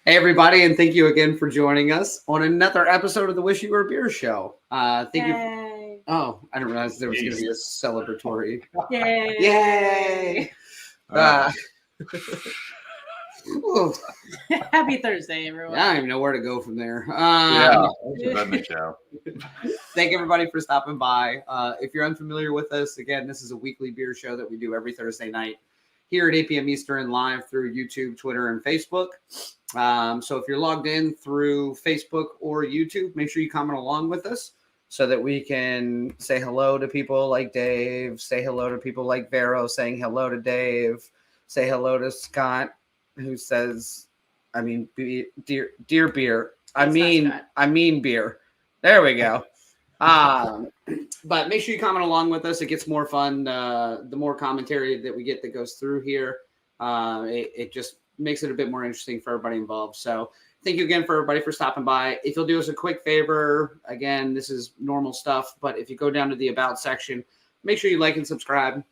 Hey, everybody, and thank you again for joining us on another episode of the Wish You Were a Beer Show. Thank you. Oh, I didn't realize there was going to be a celebratory. Yay! Yay! Happy Thursday, everyone. I don't even know where to go from there. Thank everybody for stopping by. If you're unfamiliar with us, again, this is a weekly beer show that we do every Thursday night here at 8 p.m. Eastern, live through YouTube, Twitter, and Facebook. So if you're logged in through Facebook or YouTube, make sure you comment along with us so that we can say hello to people like Dave, say hello to people like Vero, saying hello to Dave, say hello to Scott, who says, dear beer. I mean beer. There we go. But make sure you comment along with us. It gets more fun. The more commentary that we get that goes through here, it just makes it a bit more interesting for everybody involved. So thank you again for everybody for stopping by. If you'll do us a quick favor, again, this is normal stuff, but if you go down to the About section, make sure you like and subscribe.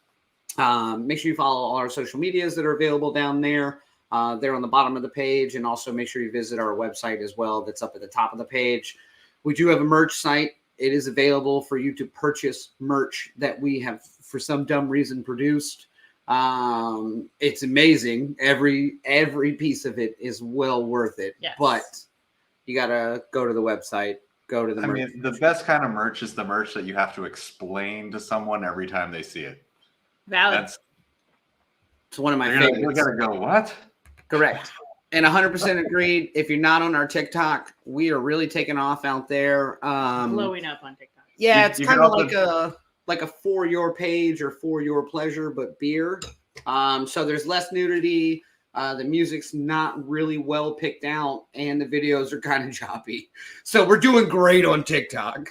Make sure you follow all our social medias that are available down there. They're on the bottom of the page, and also make sure you visit our website as well. That's up at the top of the page. We do have a merch site. It is available for you to purchase merch that we have, for some dumb reason, produced. It's amazing. Every piece of it is well worth it. Yes. But you gotta go to the website. Go to the merch. The best kind of merch is the merch that you have to explain to someone every time they see it. Valid. It's one of my favorites. We gotta go, what? Correct. And 100% agreed. If you're not on our TikTok, we are really taking off out there. Blowing up on TikTok. Yeah, it's kind of like a for your page or for your pleasure, but beer. So there's less nudity. The music's not really well picked out, and the videos are kind of choppy. So we're doing great on TikTok.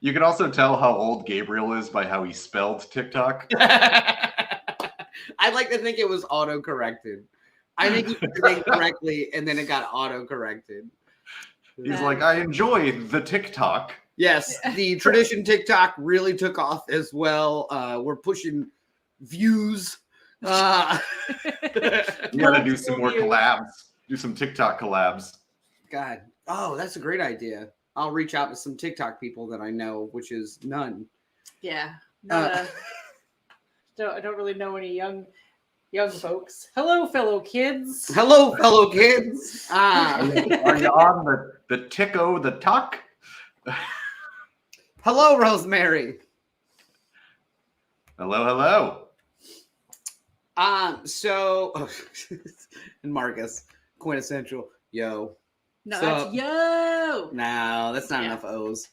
You can also tell how old Gabriel is by how he spelled TikTok. I'd like to think it was auto-corrected. I think he did it correctly, and then it got auto-corrected. He's like, I enjoy the TikTok. Yes, the tradition TikTok really took off as well. We're pushing views. You got to do some more collabs. Do some TikTok collabs. God. Oh, that's a great idea. I'll reach out to some TikTok people that I know, which is none. Yeah. I don't really know any young folks. Hello, fellow kids. Hello, fellow kids. Are you on the Ticko the Tuck? Hello, Rosemary. Hello. And Marcus, quintessential, yo. No, that's yo. No, that's not enough O's.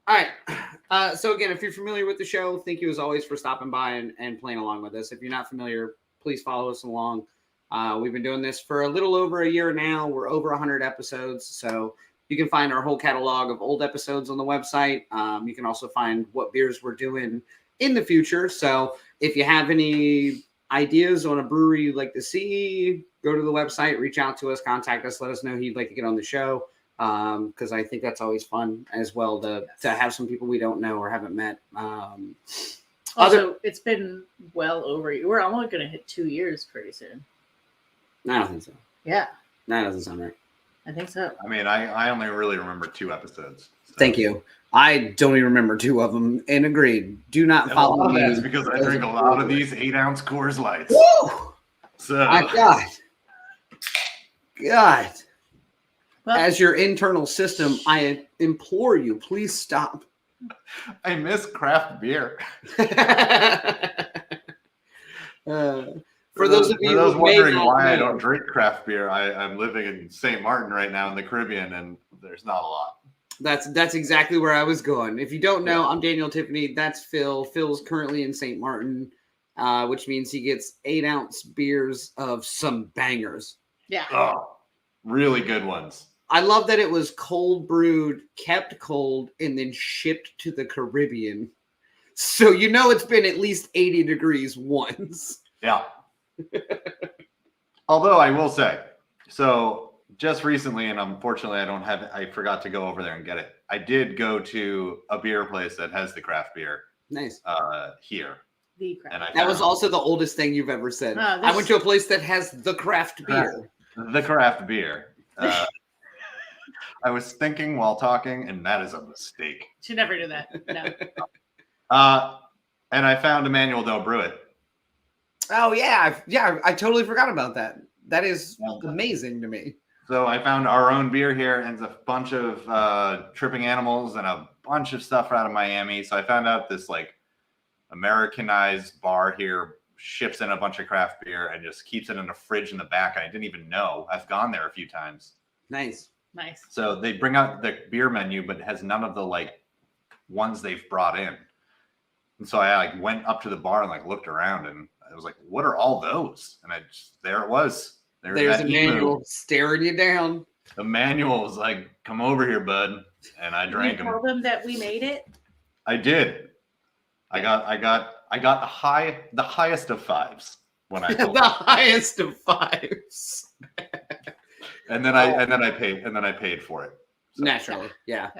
All right. So again, if you're familiar with the show, thank you as always for stopping by and playing along with us. If you're not familiar, please follow us along. We've been doing this for a little over a year now. We're over 100 episodes. So you can find our whole catalog of old episodes on the website. You can also find what beers we're doing in the future. So if you have any ideas on a brewery you'd like to see, go to the website, reach out to us, contact us, let us know who you'd like to get on the show. Because I think that's always fun as well to have some people we don't know or haven't met. It's been well over. We're almost going to hit 2 years pretty soon. I don't think so. Yeah. That doesn't sound right. I think so. I only really remember 2 episodes. So. Thank you. I don't even remember 2 of them, and agreed. Do not follow me. That's because I drink a lot of these 8-ounce Coors Lights. Woo! So. My God. Well, as your internal system, I implore you, please stop. I miss craft beer. For those of you wondering why I don't drink craft beer, I'm living in St. Martin right now in the Caribbean, and there's not a lot. That's exactly where I was going. If you don't know, I'm Daniel Tiffany. That's Phil. Phil's currently in St. Martin, which means he gets 8-ounce beers of some bangers. Yeah. Oh, really good ones. I love that it was cold brewed, kept cold, and then shipped to the Caribbean. So it's been at least 80 degrees once. Yeah. Although I will say, so just recently, and unfortunately I forgot to go over there and get it. I did go to a beer place that has the craft beer. Nice. Here. The craft. That was also the oldest thing you've ever said. I went to a place that has the craft beer. the craft beer. I was thinking while talking, and that is a mistake. Should never do that. No. And I found Emanuel Don't Brew It. Oh yeah, I totally forgot about that. That is amazing to me. So I found our own beer here and a bunch of tripping animals and a bunch of stuff out of Miami. So I found out this like Americanized bar here ships in a bunch of craft beer and just keeps it in a fridge in the back. And I didn't even know. I've gone there a few times. Nice. So they bring out the beer menu, but it has none of the like ones they've brought in. And so I like went up to the bar and like looked around and I was like, what are all those? And there it was. There's Emanuel staring you down. Emanuel was like, come over here, bud. And I drank You told them that we made it? I did. I got the highest of fives when I told the highest of fives. and then I paid for it. So. Naturally, yeah.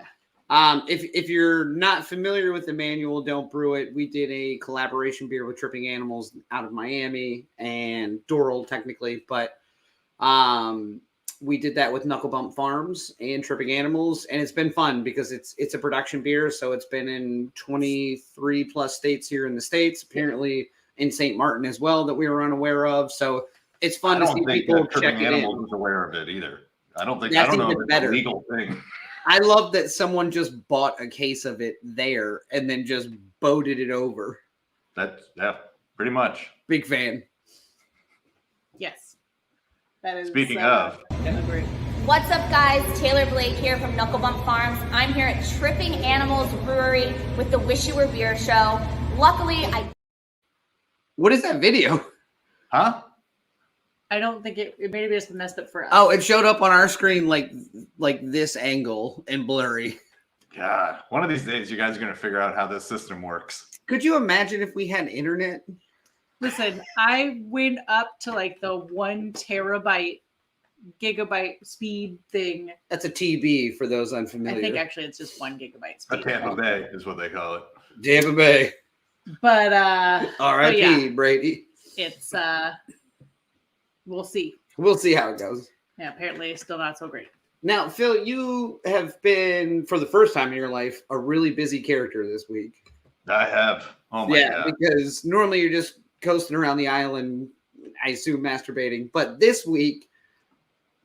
If you're not familiar with Emanuel Don't Brew It, we did a collaboration beer with Tripping Animals out of Miami and Doral technically, but we did that with Knuckle Bump Farms and Tripping Animals, and it's been fun because it's a production beer, so it's been in 23 plus states here in the States, apparently in St. Martin as well that we were unaware of. So it's fun to see people check it in. Animals was aware of it either. I don't know if it's a legal thing. I love that someone just bought a case of it there and then just boated it over. Yeah, pretty much. Big fan. Yes. That is Speaking of. Great. What's up, guys? Taylor Blake here from Knuckle Bump Farms. I'm here at Tripping Animals Brewery with the Wish You Were Beer Show. Luckily, What is that video? Huh? I don't think it maybe just messed up for us. Oh, it showed up on our screen like this angle and blurry. God, one of these days you guys are going to figure out how this system works. Could you imagine if we had internet? Listen, I went up to like the 1 terabyte gigabyte speed thing. That's a TB for those unfamiliar. I think actually it's just 1 gigabyte speed. A Tampa Bay is what they call it. Tampa Bay. But R.I.P. yeah, Brady. it's we'll see. We'll see how it goes. Yeah, apparently it's still not so great. Now, Phil, you have been, for the first time in your life, a really busy character this week. I have. Oh my God. Because normally you're just coasting around the island, I assume masturbating. But this week,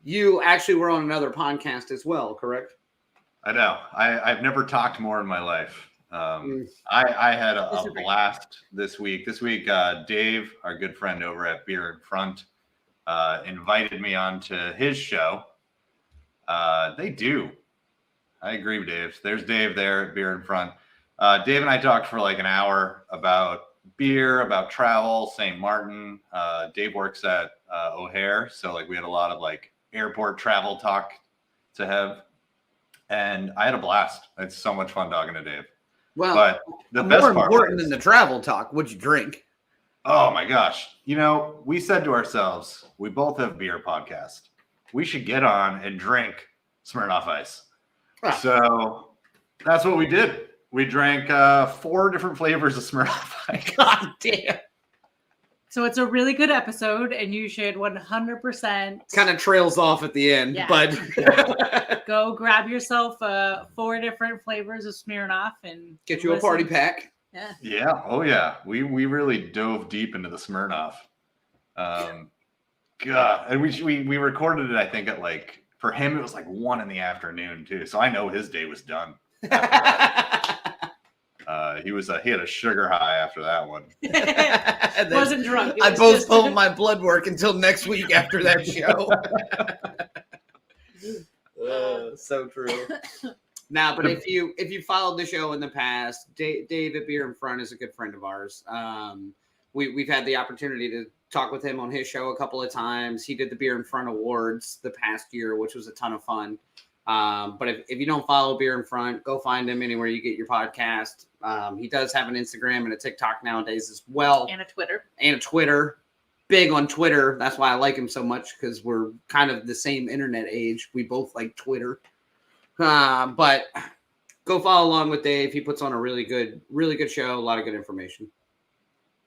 you actually were on another podcast as well, correct? I know. I've never talked more in my life. I had a blast this week. This week, Dave, our good friend over at Beer in Front, invited me onto his show. They do. I agree with Dave. There's Dave there at Beer in Front. Dave and I talked for like an hour about beer, about travel, St. Martin. Dave works at O'Hare, so like we had a lot of like airport travel talk to have, and I had a blast. It's so much fun talking to Dave. Well, but the more best part important than the travel talk, what'd you drink? Oh my gosh. You know, we said to ourselves, we both have beer podcast. We should get on and drink Smirnoff Ice. Ah. So that's what we did. We drank 4 different flavors of Smirnoff Ice. God damn. So it's a really good episode, and you should 100% Kind of trails off at the end, Yeah. but go grab yourself 4 different flavors of Smirnoff and get you a party pack. Yeah. Yeah. Oh yeah. We really dove deep into the Smirnoff. God. And we recorded it, I think, at like, for him, it was like 1 in the afternoon too. So I know his day was done. He had a sugar high after that one. Wasn't drunk. I postponed my blood work until next week after that show. So true. Now, but if you followed the show in the past, Dave at Beer in Front is a good friend of ours. We've had the opportunity to talk with him on his show a couple of times. He did the Beer in Front Awards the past year, which was a ton of fun. But if you don't follow Beer in Front, go find him anywhere you get your podcast. He does have an Instagram and a TikTok nowadays as well. And a Twitter. Big on Twitter. That's why I like him so much, because we're kind of the same internet age. We both like Twitter. But go follow along with Dave. He puts on a really good show. A lot of good information.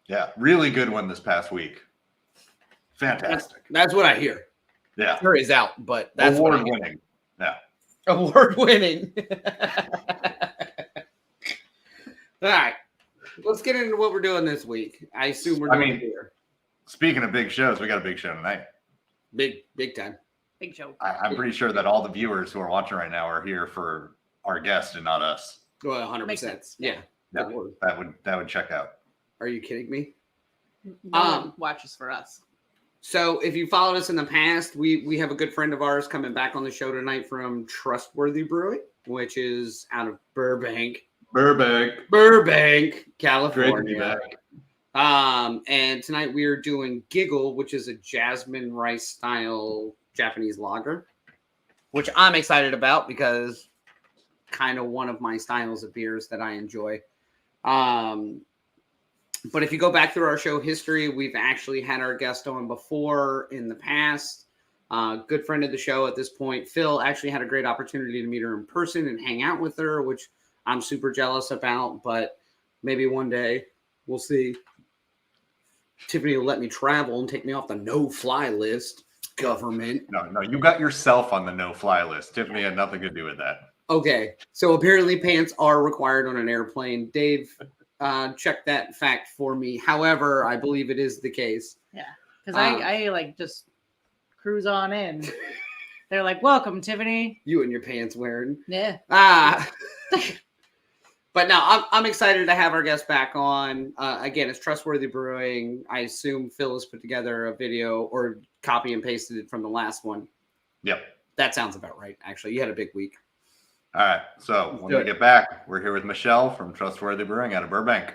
Yeah. Really good one this past week. Fantastic. That's what I hear. Yeah. Jury's out, but that's award winning. Yeah. Award winning. All right. Let's get into what we're doing this week. I assume we're doing beer. Speaking of big shows, we got a big show tonight. Big time. Big show. I'm pretty sure that all the viewers who are watching right now are here for our guest and not us. Well, 100%. Makes sense. Yeah. Yeah, that would check out. Are you kidding me? No one watches for us. So if you followed us in the past, we have a good friend of ours coming back on the show tonight from Trustworthy Brewing, which is out of Burbank, California. Great to be back. And tonight we are doing Giggle, which is a jasmine rice style Japanese lager, which I'm excited about because kind of one of my styles of beers that I enjoy. But if you go back through our show history, we've actually had our guest on before in the past. Good friend of the show at this point. Phil actually had a great opportunity to meet her in person and hang out with her, which I'm super jealous about, but maybe one day we'll see. Tiffany will let me travel and take me off the no-fly list. Government. No, you got yourself on the no-fly list. Tiffany had nothing to do with that. Okay, so apparently pants are required on an airplane. Dave, check that fact for me. However, I believe it is the case. Yeah, because I like just cruise on in. They're like, "Welcome, Tiffany." You and your pants wearing. Yeah. But no, I'm excited to have our guest back on. Again, it's Trustworthy Brewing. I assume Phil has put together a video or copy and pasted it from the last one. Yep. That sounds about right, actually. You had a big week. All right. So when we get back, we're here with Michelle from Trustworthy Brewing out of Burbank.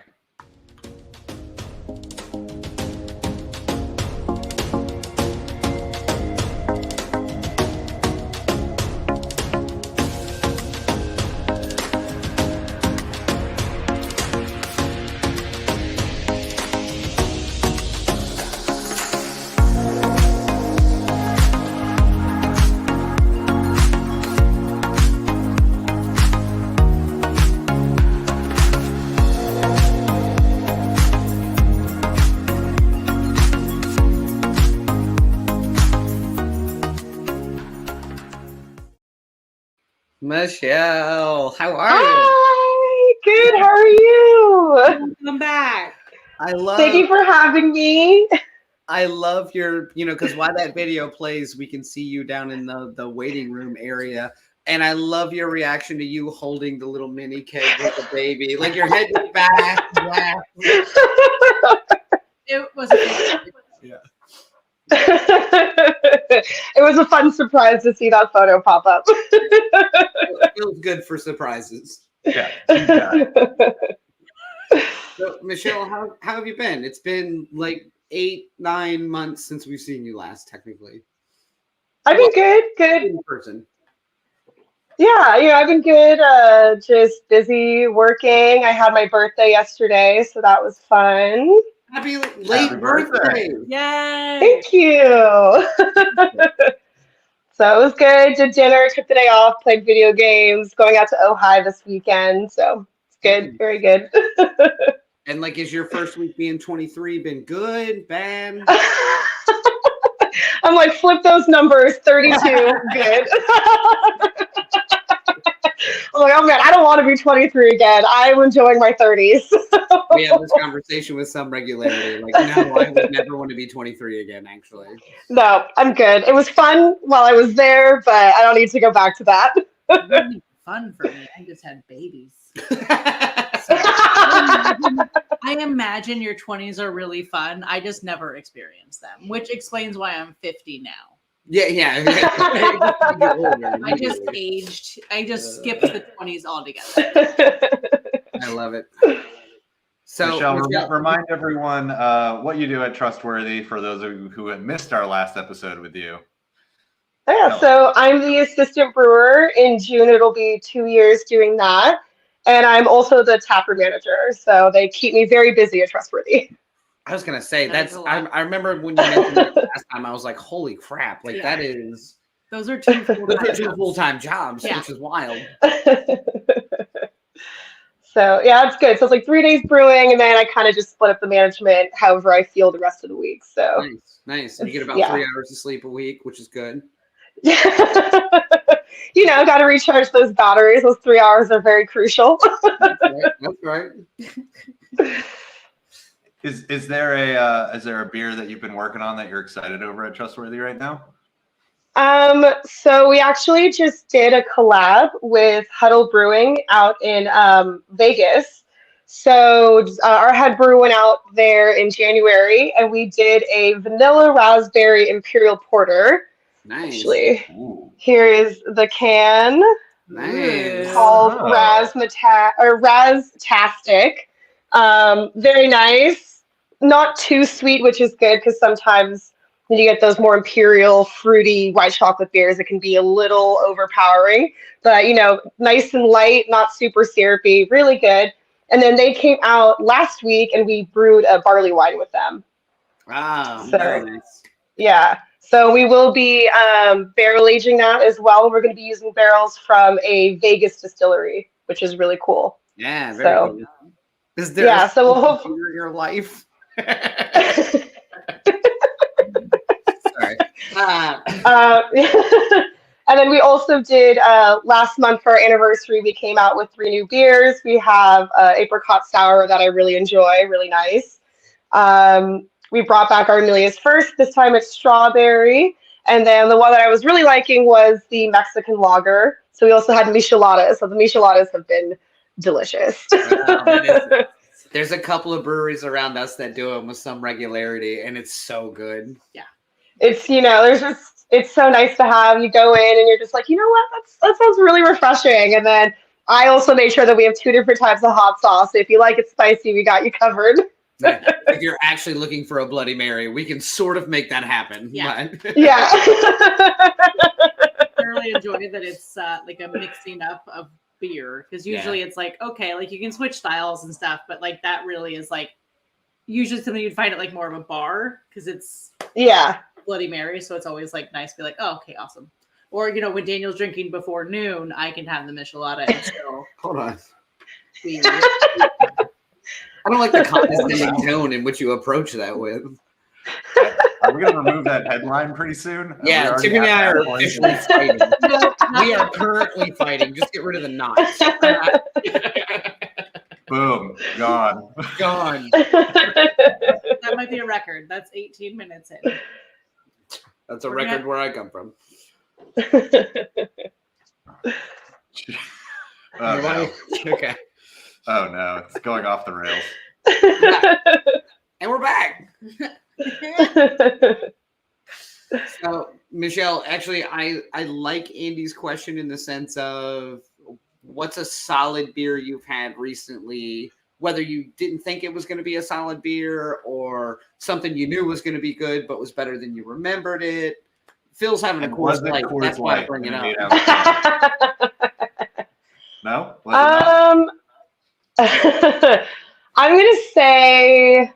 Michelle, how are you? Hi, good. How are you? Come back. Thank you for having me. I love your, because while that video plays, we can see you down in the waiting room area. And I love your reaction to you holding the little mini keg with the baby. Like your head is back. It was Yeah. It was a fun surprise to see that photo pop up. It feels good for surprises. Yeah. So, Michelle, how have you been? It's been like 8-9 months since we've seen you last, technically. I've been good. In person. Yeah, I've been good. Just busy working. I had my birthday yesterday, so that was fun. Happy late birthday. Yay. Thank you. So it was good. Did dinner, took the day off, played video games, going out to Ojai this weekend. So it's good. Very good. And like, is your first week being 23 been good, bad? I'm like, flip those numbers, 32, good. I'm like, oh man, I don't want to be 23 again. I'm enjoying my 30s. We have this conversation with some regularity. Like, no, I would never want to be 23 again, actually. No, I'm good. It was fun while I was there, but I don't need to go back to that. It wasn't fun for me. I just had babies. So, I imagine your 20s are really fun. I just never experienced them, which explains why I'm 50 now. Yeah. I just aged. I just skipped the 20s altogether. I love it. So, Michelle, remind everyone what you do at Trustworthy for those of you who have missed our last episode with you. Yeah, so I'm the assistant brewer. In June, it'll be 2 years doing that. And I'm also the taproom manager. So they keep me very busy at Trustworthy. I was going to say, I remember when you mentioned it last time, I was like, holy crap. Like, that is. Those are two full-time jobs, yeah. which is wild. So yeah, it's good. So it's like 3 days brewing, and then I kind of just split up the management however I feel the rest of the week. So Nice. And you get about 3 hours of sleep a week, which is good. You know, got to recharge those batteries. Those 3 hours are very crucial. That's right. Is there a beer that you've been working on that you're excited over at Trustworthy right now? So we actually just did a collab with Huddle Brewing out in Vegas. So our head brew went out there in January, and we did a vanilla raspberry imperial porter. Nice. Actually, Ooh. here is the can. Nice. Called Raztastic. Very nice. Not too sweet, which is good because sometimes when you get those more imperial, fruity white chocolate beers, it can be a little overpowering. But, you know, nice and light, not super syrupy, really good. And then they came out last week and we brewed a barley wine with them. Wow. So, Nice. yeah. So we will be barrel aging that as well. We're going to be using barrels from a Vegas distillery, which is really cool. Yeah, very So, cool. Is there so we'll hope in your life? Sorry. And then we also did last month for our anniversary, we came out with 3 new beers. We have apricot sour that I really enjoy, really nice. We brought back our Amelia's First. This time it's strawberry. And then the one that I was really liking was the Mexican lager. So we also had micheladas. So the micheladas have been delicious. There's a couple of breweries around us that do them with some regularity, and it's so good. Yeah. It's, you know, it's so nice to have. You go in and you're just like, you know what, that sounds really refreshing. And then I also made sure that we have 2 different types of hot sauce. So if you like it spicy, we got you covered. If you're actually looking for a Bloody Mary, we can sort of make that happen. Yeah. Yeah. I really enjoy that it's like a mixing up of beer, because usually it's like, okay, like you can switch styles and stuff, but like that really is like usually something you'd find at like more of a bar because it's Bloody Mary, so it's always like nice to be like, oh, okay, awesome. Or, you know, when Daniel's drinking before noon, I can have the michelada and still Hold on. I don't like the condescending tone in which you approach that with. Are we going to remove that headline pretty soon? Yeah, Timmy and I are officially fighting. We are currently fighting. Just get rid of the knots. Boom. Gone. Gone. that might be a record. That's 18 minutes in. That's a record where I come from. Oh, no. Okay. Oh, no. It's going off the rails. And we're back. So, Michelle, actually, I like Andy's question in the sense of what's a solid beer you've had recently, whether you didn't think it was going to be a solid beer or something you knew was going to be good but was better than you remembered it. Phil's having a Coors Light. That's why I bring it up. No? Was it not? I'm going to say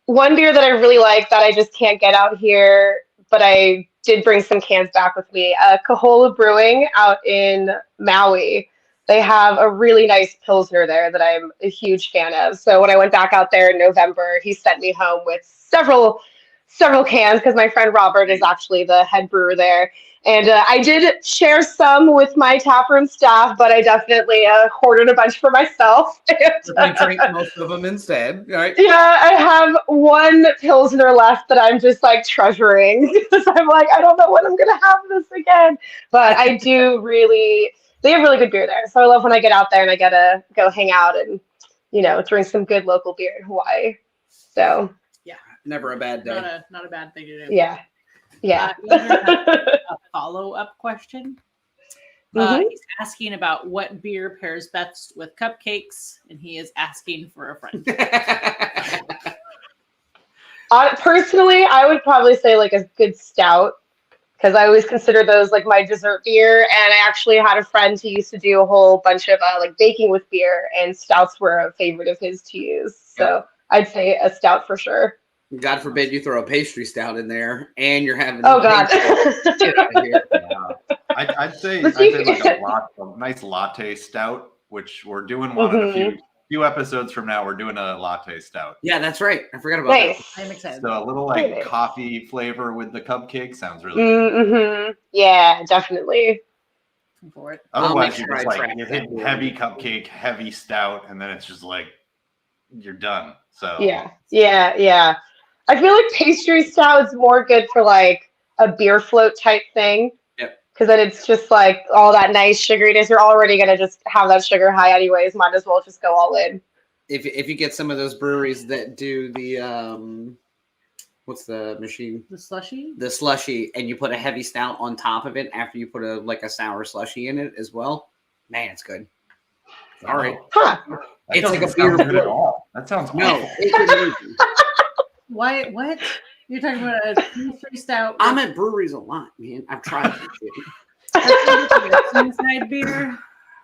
one beer that I really like that I just can't get out here, but I did bring some cans back with me. Cahola Brewing out in Maui. They have a really nice pilsner there that I'm a huge fan of. So when I went back out there in November, he sent me home with several cans because my friend Robert is actually the head brewer there. And I did share some with my taproom staff, but I definitely hoarded a bunch for myself. You drank most of them instead, right? Yeah, I have one pilsner left that I'm just like treasuring because I'm like, I don't know when I'm gonna have this again. But I do they have really good beer there. So I love when I get out there and I get to go hang out and, you know, drink some good local beer in Hawaii. So yeah, never a bad day. Not a bad thing to do. Yeah. Yeah. A follow-up question. Mhm. He's asking about what beer pairs best with cupcakes, and he is asking for a friend. Personally, I would probably say like a good stout because I always consider those like my dessert beer. And I actually had a friend who used to do a whole bunch of like baking with beer, and stouts were a favorite of his to use. So I'd say a stout for sure. God forbid you throw a pastry stout in there and you're having. Oh God. I'd say like a nice latte stout which we're doing one in a few episodes from now. We're doing a latte stout. Yeah, that's right. I forgot about that. I'm excited. So a little like coffee flavor with the cupcake sounds really good. Yeah, definitely. For it. Otherwise, you're just like you're hitting heavy cupcake, heavy stout, and then it's just like you're done. So yeah. I feel like pastry stout is more good for like a beer float type thing. Yep. Because then it's just like all that nice sugariness. You're already gonna just have that sugar high anyways. Might as well just go all in. If you get some of those breweries that do the what's the machine? The slushy? The slushy, and you put a heavy stout on top of it after you put a sour slushy in it as well. Man, it's good. All right. Huh. It's like a beer good at all. That sounds awful. It's amazing. Why? What? You're talking about a pastry stout? I'm at breweries a lot, man. I've tried this shit. Suicide beer.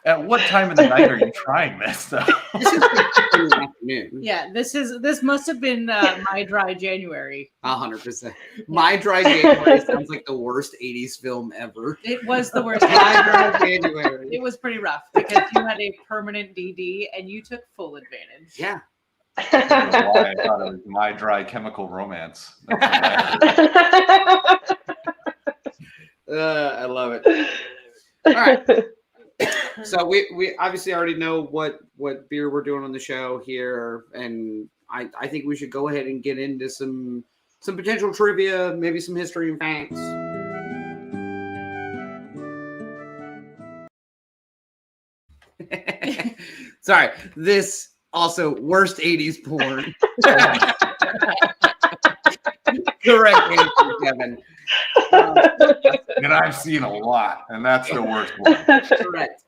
At what time of the night are you trying this though? This is in the afternoon. Yeah, this must have been my dry January. 100%. My Dry January sounds like the worst 80s film ever. It was the worst. My Dry January. It was pretty rough because you had a permanent DD and you took full advantage. Yeah. That's why I thought it was My Dry Chemical Romance. I love it. All right. So we obviously already know what beer we're doing on the show here, and I think we should go ahead and get into some potential trivia, maybe some history and facts. Sorry, this also worst 80s porn. Correct answer, Kevin. And I've seen a lot, and that's the worst one. Correct.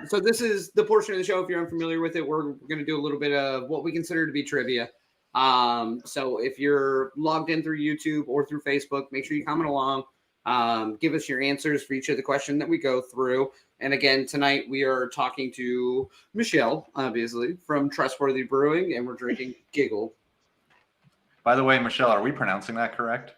So this is the portion of the show. If you're unfamiliar with it, we're going to do a little bit of what we consider to be trivia. So if you're logged in through YouTube or through Facebook, make sure you comment along. Give us your answers for each of the questions that we go through. And again, tonight we are talking to Michelle, obviously, from Trustworthy Brewing, and we're drinking Giggle. By the way, Michelle, are we pronouncing that correct?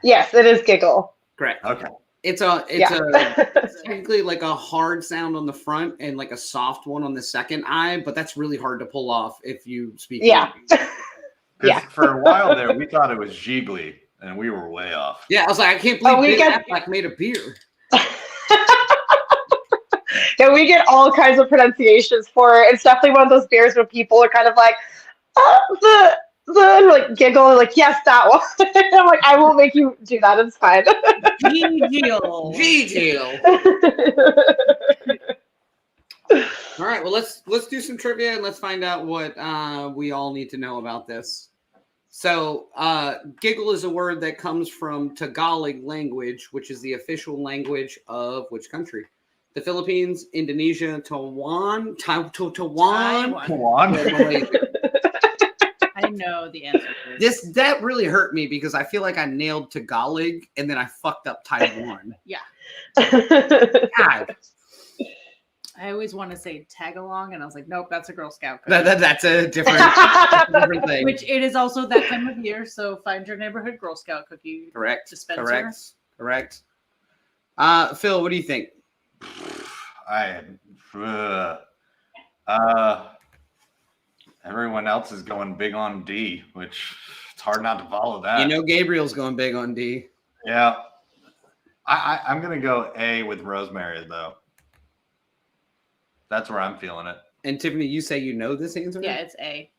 Yes, it is Giggle. Correct. Okay. It's technically like a hard sound on the front and like a soft one on the second I, but that's really hard to pull off if you speak. Yeah. For a while there, we thought it was Gigli, and we were way off. Yeah, I was like, I can't believe Affleck made a beer. Yeah, we get all kinds of pronunciations for it. It's definitely one of those beers where people are kind of like, the like giggle, like, yes, that one. I'm like, I will make you do that. It's fine. Gigil. All right, well, let's do some trivia and let's find out what we all need to know about this. So, giggle is a word that comes from Tagalog language, which is the official language of which country? The Philippines, Indonesia, Taiwan. I know the answer to this. That really hurt me because I feel like I nailed Tagalog and then I fucked up Taiwan. Yeah. God. I always want to say tag along, and I was like, nope, that's a Girl Scout cookie. That's a different thing. Which it is also that time of year, so find your neighborhood Girl Scout cookie dispenser. Correct. Phil, what do you think? Everyone else is going big on D, which it's hard not to follow that. You know, Gabriel's going big on D. Yeah. I'm going to go A with Rosemary, though. That's where I'm feeling it. And Tiffany, you say you know this answer? Yeah, it's A.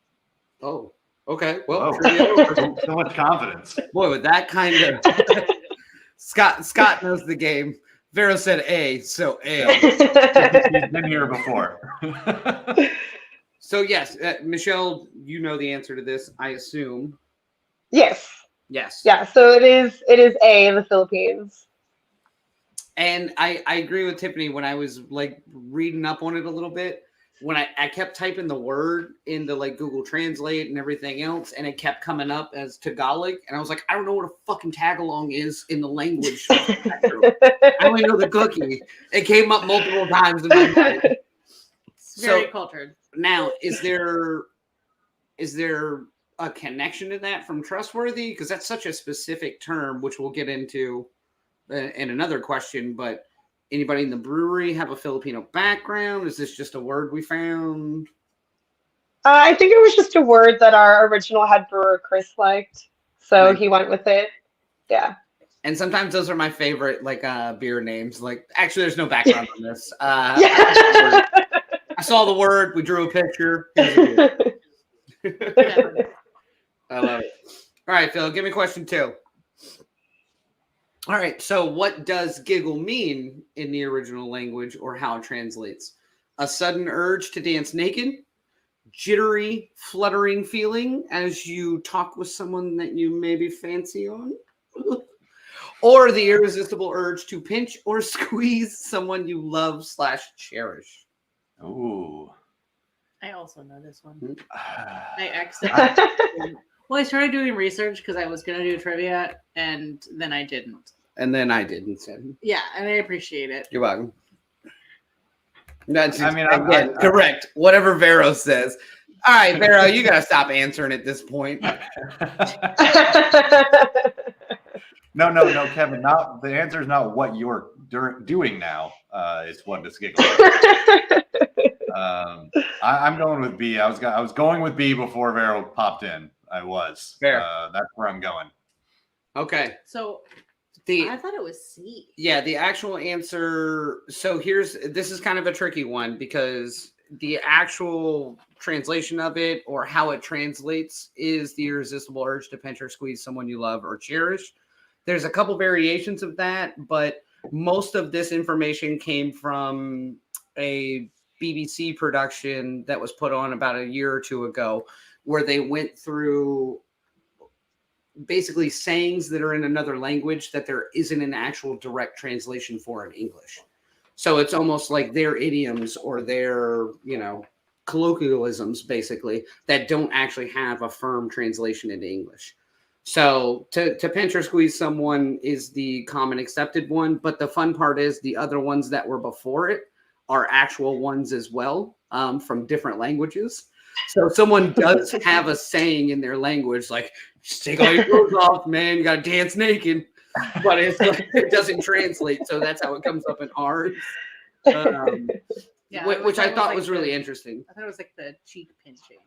Oh, okay. Well, so much confidence. Boy, with that kind of Scott knows the game. Vero said A, so A. He's been here before. So yes, Michelle, you know the answer to this, I assume. Yes. Yes. Yeah. So it is A in the Philippines. And I agree with Tiffany when I was like reading up on it a little bit. When I kept typing the word into like Google Translate and everything else, and it kept coming up as Tagalog, and I was like, I don't know what a fucking tagalong is in the language. I only know the cookie. It came up multiple times in my mind. It's very cultured. Now, is there a connection to that from Trustworthy? Because that's such a specific term, which we'll get into in another question. But Anybody in the brewery have a Filipino background? Is this just a word we found? I think it was just a word that our original head brewer Chris liked, so Nice. he went with it. Yeah. And sometimes those are my favorite, like beer names. Like, actually, there's no background on this. Yeah. I saw the word. We drew a picture. Here's a beer. I love it. All right, Phil, give me question 2. All right, so what does giggle mean in the original language, or how it translates? A sudden urge to dance naked, jittery, fluttering feeling as you talk with someone that you maybe fancy on, or the irresistible urge to pinch or squeeze someone you love / cherish. Ooh. I also know this one. Hmm. I accidentally. Well, I started doing research because I was going to do trivia, and then I didn't. And then I did instead. Yeah, and I appreciate it. You're welcome. That's I mean, again, correct. Whatever Vero says. All right, Vero, you got to stop answering at this point. No, Kevin. Not the answer is not what you're doing now. It's what does giggle. I'm going with B. I was going with B before Vero popped in. I was. Fair. That's where I'm going. Okay. So The I thought it was C. Yeah, the actual answer. So this is kind of a tricky one because the actual translation of it, or how it translates, is the irresistible urge to pinch or squeeze someone you love or cherish. There's a couple variations of that, but most of this information came from a BBC production that was put on about a year or 2 ago, where they went through basically sayings that are in another language that there isn't an actual direct translation for in English. So it's almost like their idioms or their, colloquialisms, basically, that don't actually have a firm translation into English. So to pinch or squeeze someone is the common accepted one, but the fun part is the other ones that were before it are actual ones as well, from different languages. So someone does have a saying in their language, like, just take all your clothes off, man, you got to dance naked. But it's like, it doesn't translate. So that's how it comes up in ours. Which I thought was really interesting. I thought it was like the cheek pinching.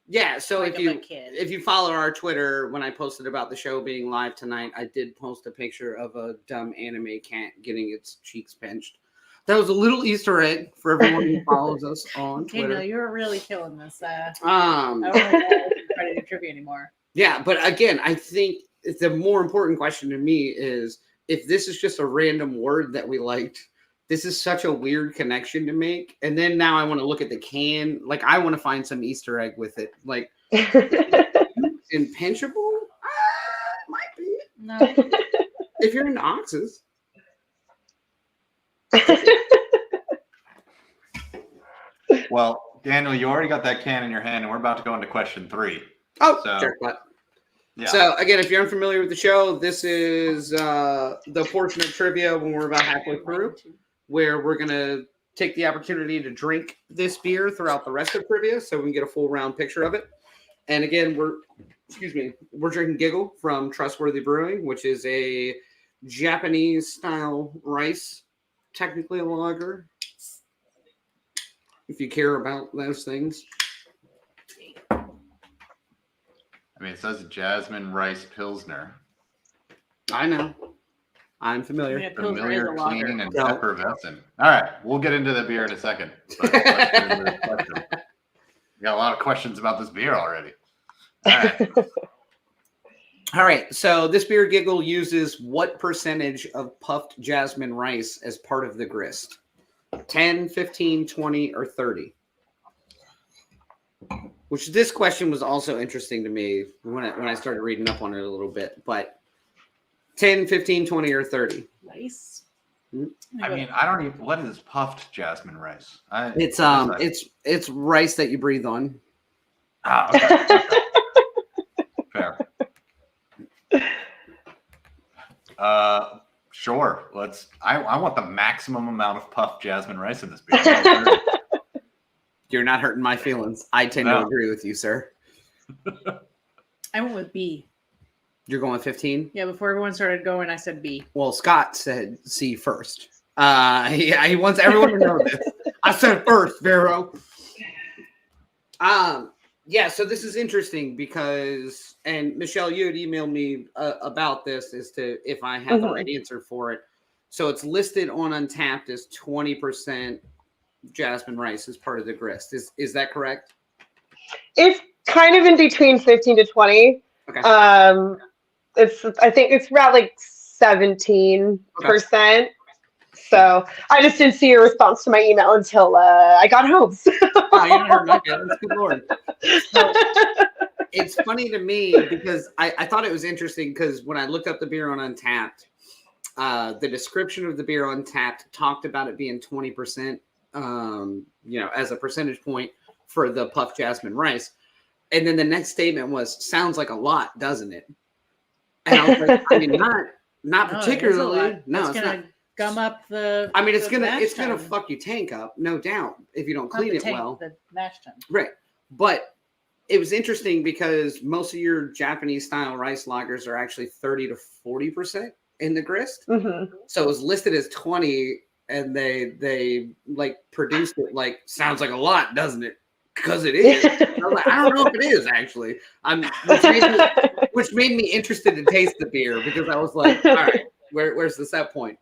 Yeah, so Like if you follow our Twitter, when I posted about the show being live tonight, I did post a picture of a dumb anime cat getting its cheeks pinched. That was a little Easter egg for everyone who follows us on Twitter. Hey, no, you're really killing this. I don't know if I try to do trivia anymore. Yeah, but again, I think the more important question to me is, if this is just a random word that we liked, this is such a weird connection to make. And then now I want to look at the can. Like, I want to find some Easter egg with it. Like, impinchable? Might be. No. If you're into oxes. Well, Daniel, you already got that can in your hand, and we're about to go into question 3. Oh, So- sure. Yeah. So, again, if you're unfamiliar with the show, this is the portion of trivia when we're about halfway through, where we're going to take the opportunity to drink this beer throughout the rest of trivia so we can get a full round picture of it. And again, we're drinking Giggle from Trustworthy Brewing, which is a Japanese style rice, technically a lager, if you care about those things. I mean, it says jasmine rice pilsner. I know. I'm familiar. Yeah, Pilsner is a Familiar, lager. clean, and No. effervescent. All right, we'll get into the beer in a second. But let's get into this question. We got a lot of questions about this beer already. All right. All right, so this beer Giggle uses what percentage of puffed jasmine rice as part of the grist? 10, 15, 20, or 30? Which this question was also interesting to me when I started reading up on it a little bit. But 10, 15, 20, or 30? Nice. I mean, I don't even. What is puffed jasmine rice? It's rice that you breathe on. Okay. Fair. Sure. I want the maximum amount of puffed jasmine rice in this beer. You're not hurting my feelings. I tend to agree with you, sir. I went with B. You're going 15? Yeah, before everyone started going, I said B. Well, Scott said C first. He wants everyone to know this. I said it first, Vero. Yeah, so this is interesting because, and Michelle, you had emailed me about this as to if I had the right answer for it. So it's listed on Untappd as 20% jasmine rice as part of the grist. Is that correct? It's kind of in between 15 to 20. Okay. I think it's around like 17%. Okay. So I just didn't see your response to my email until I got home. Oh, you never know. Good Lord. So, it's funny to me because I thought it was interesting because when I looked up the beer on Untappd, the description of the beer on Untappd talked about it being 20%, as a percentage point for the puff jasmine rice. And then the next statement was, sounds like a lot, doesn't it? And I was like, I mean, not particularly. No, it's not. Gum up the. I mean, it's gonna fuck your tank up, no doubt, if you don't clean it well. The mash tun. Right, but it was interesting because most of your Japanese style rice lagers are actually 30 to 40% in the grist. Mm-hmm. So it was listed as 20, and they like produced it like sounds like a lot, doesn't it? Because it is. I was like, I don't know if it is actually. Which made me interested to taste the beer because I was like, all right, where's the set point?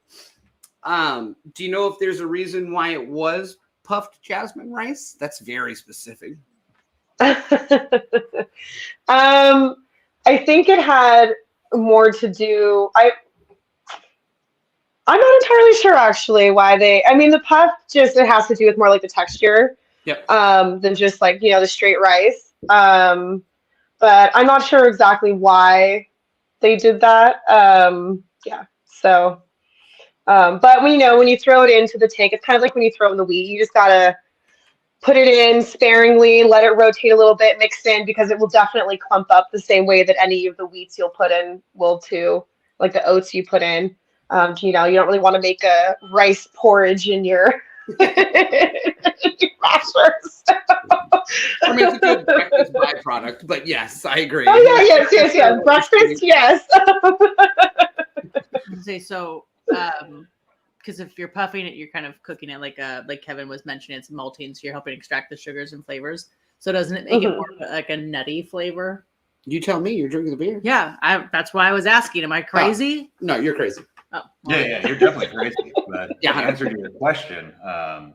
Do you know if there's a reason why it was puffed jasmine rice? That's very specific. I think it had more to do. I'm not entirely sure actually why the puff it has to do with more like the texture. Yep. Than just like, the straight rice. But I'm not sure exactly why they did that. Yeah. So, but when you throw it into the tank, it's kind of like when you throw in the wheat. You just gotta put it in sparingly, let it rotate a little bit, mix in, because it will definitely clump up the same way that any of the wheats you'll put in will too, like the oats you put in. You don't really want to make a rice porridge in your rashers. I mean, it's a good breakfast byproduct, but yes, I agree. Oh yeah, yes. Breakfast, yes. So, because if you're puffing it, you're kind of cooking it like Kevin was mentioning, it's malting, so you're helping extract the sugars and flavors. So doesn't it make it more like a nutty flavor? You tell me. You're drinking the beer. Yeah, that's why I was asking. Am I crazy? No, you're crazy. Oh, well. Yeah, you're definitely crazy. But yeah, to answer to your question, a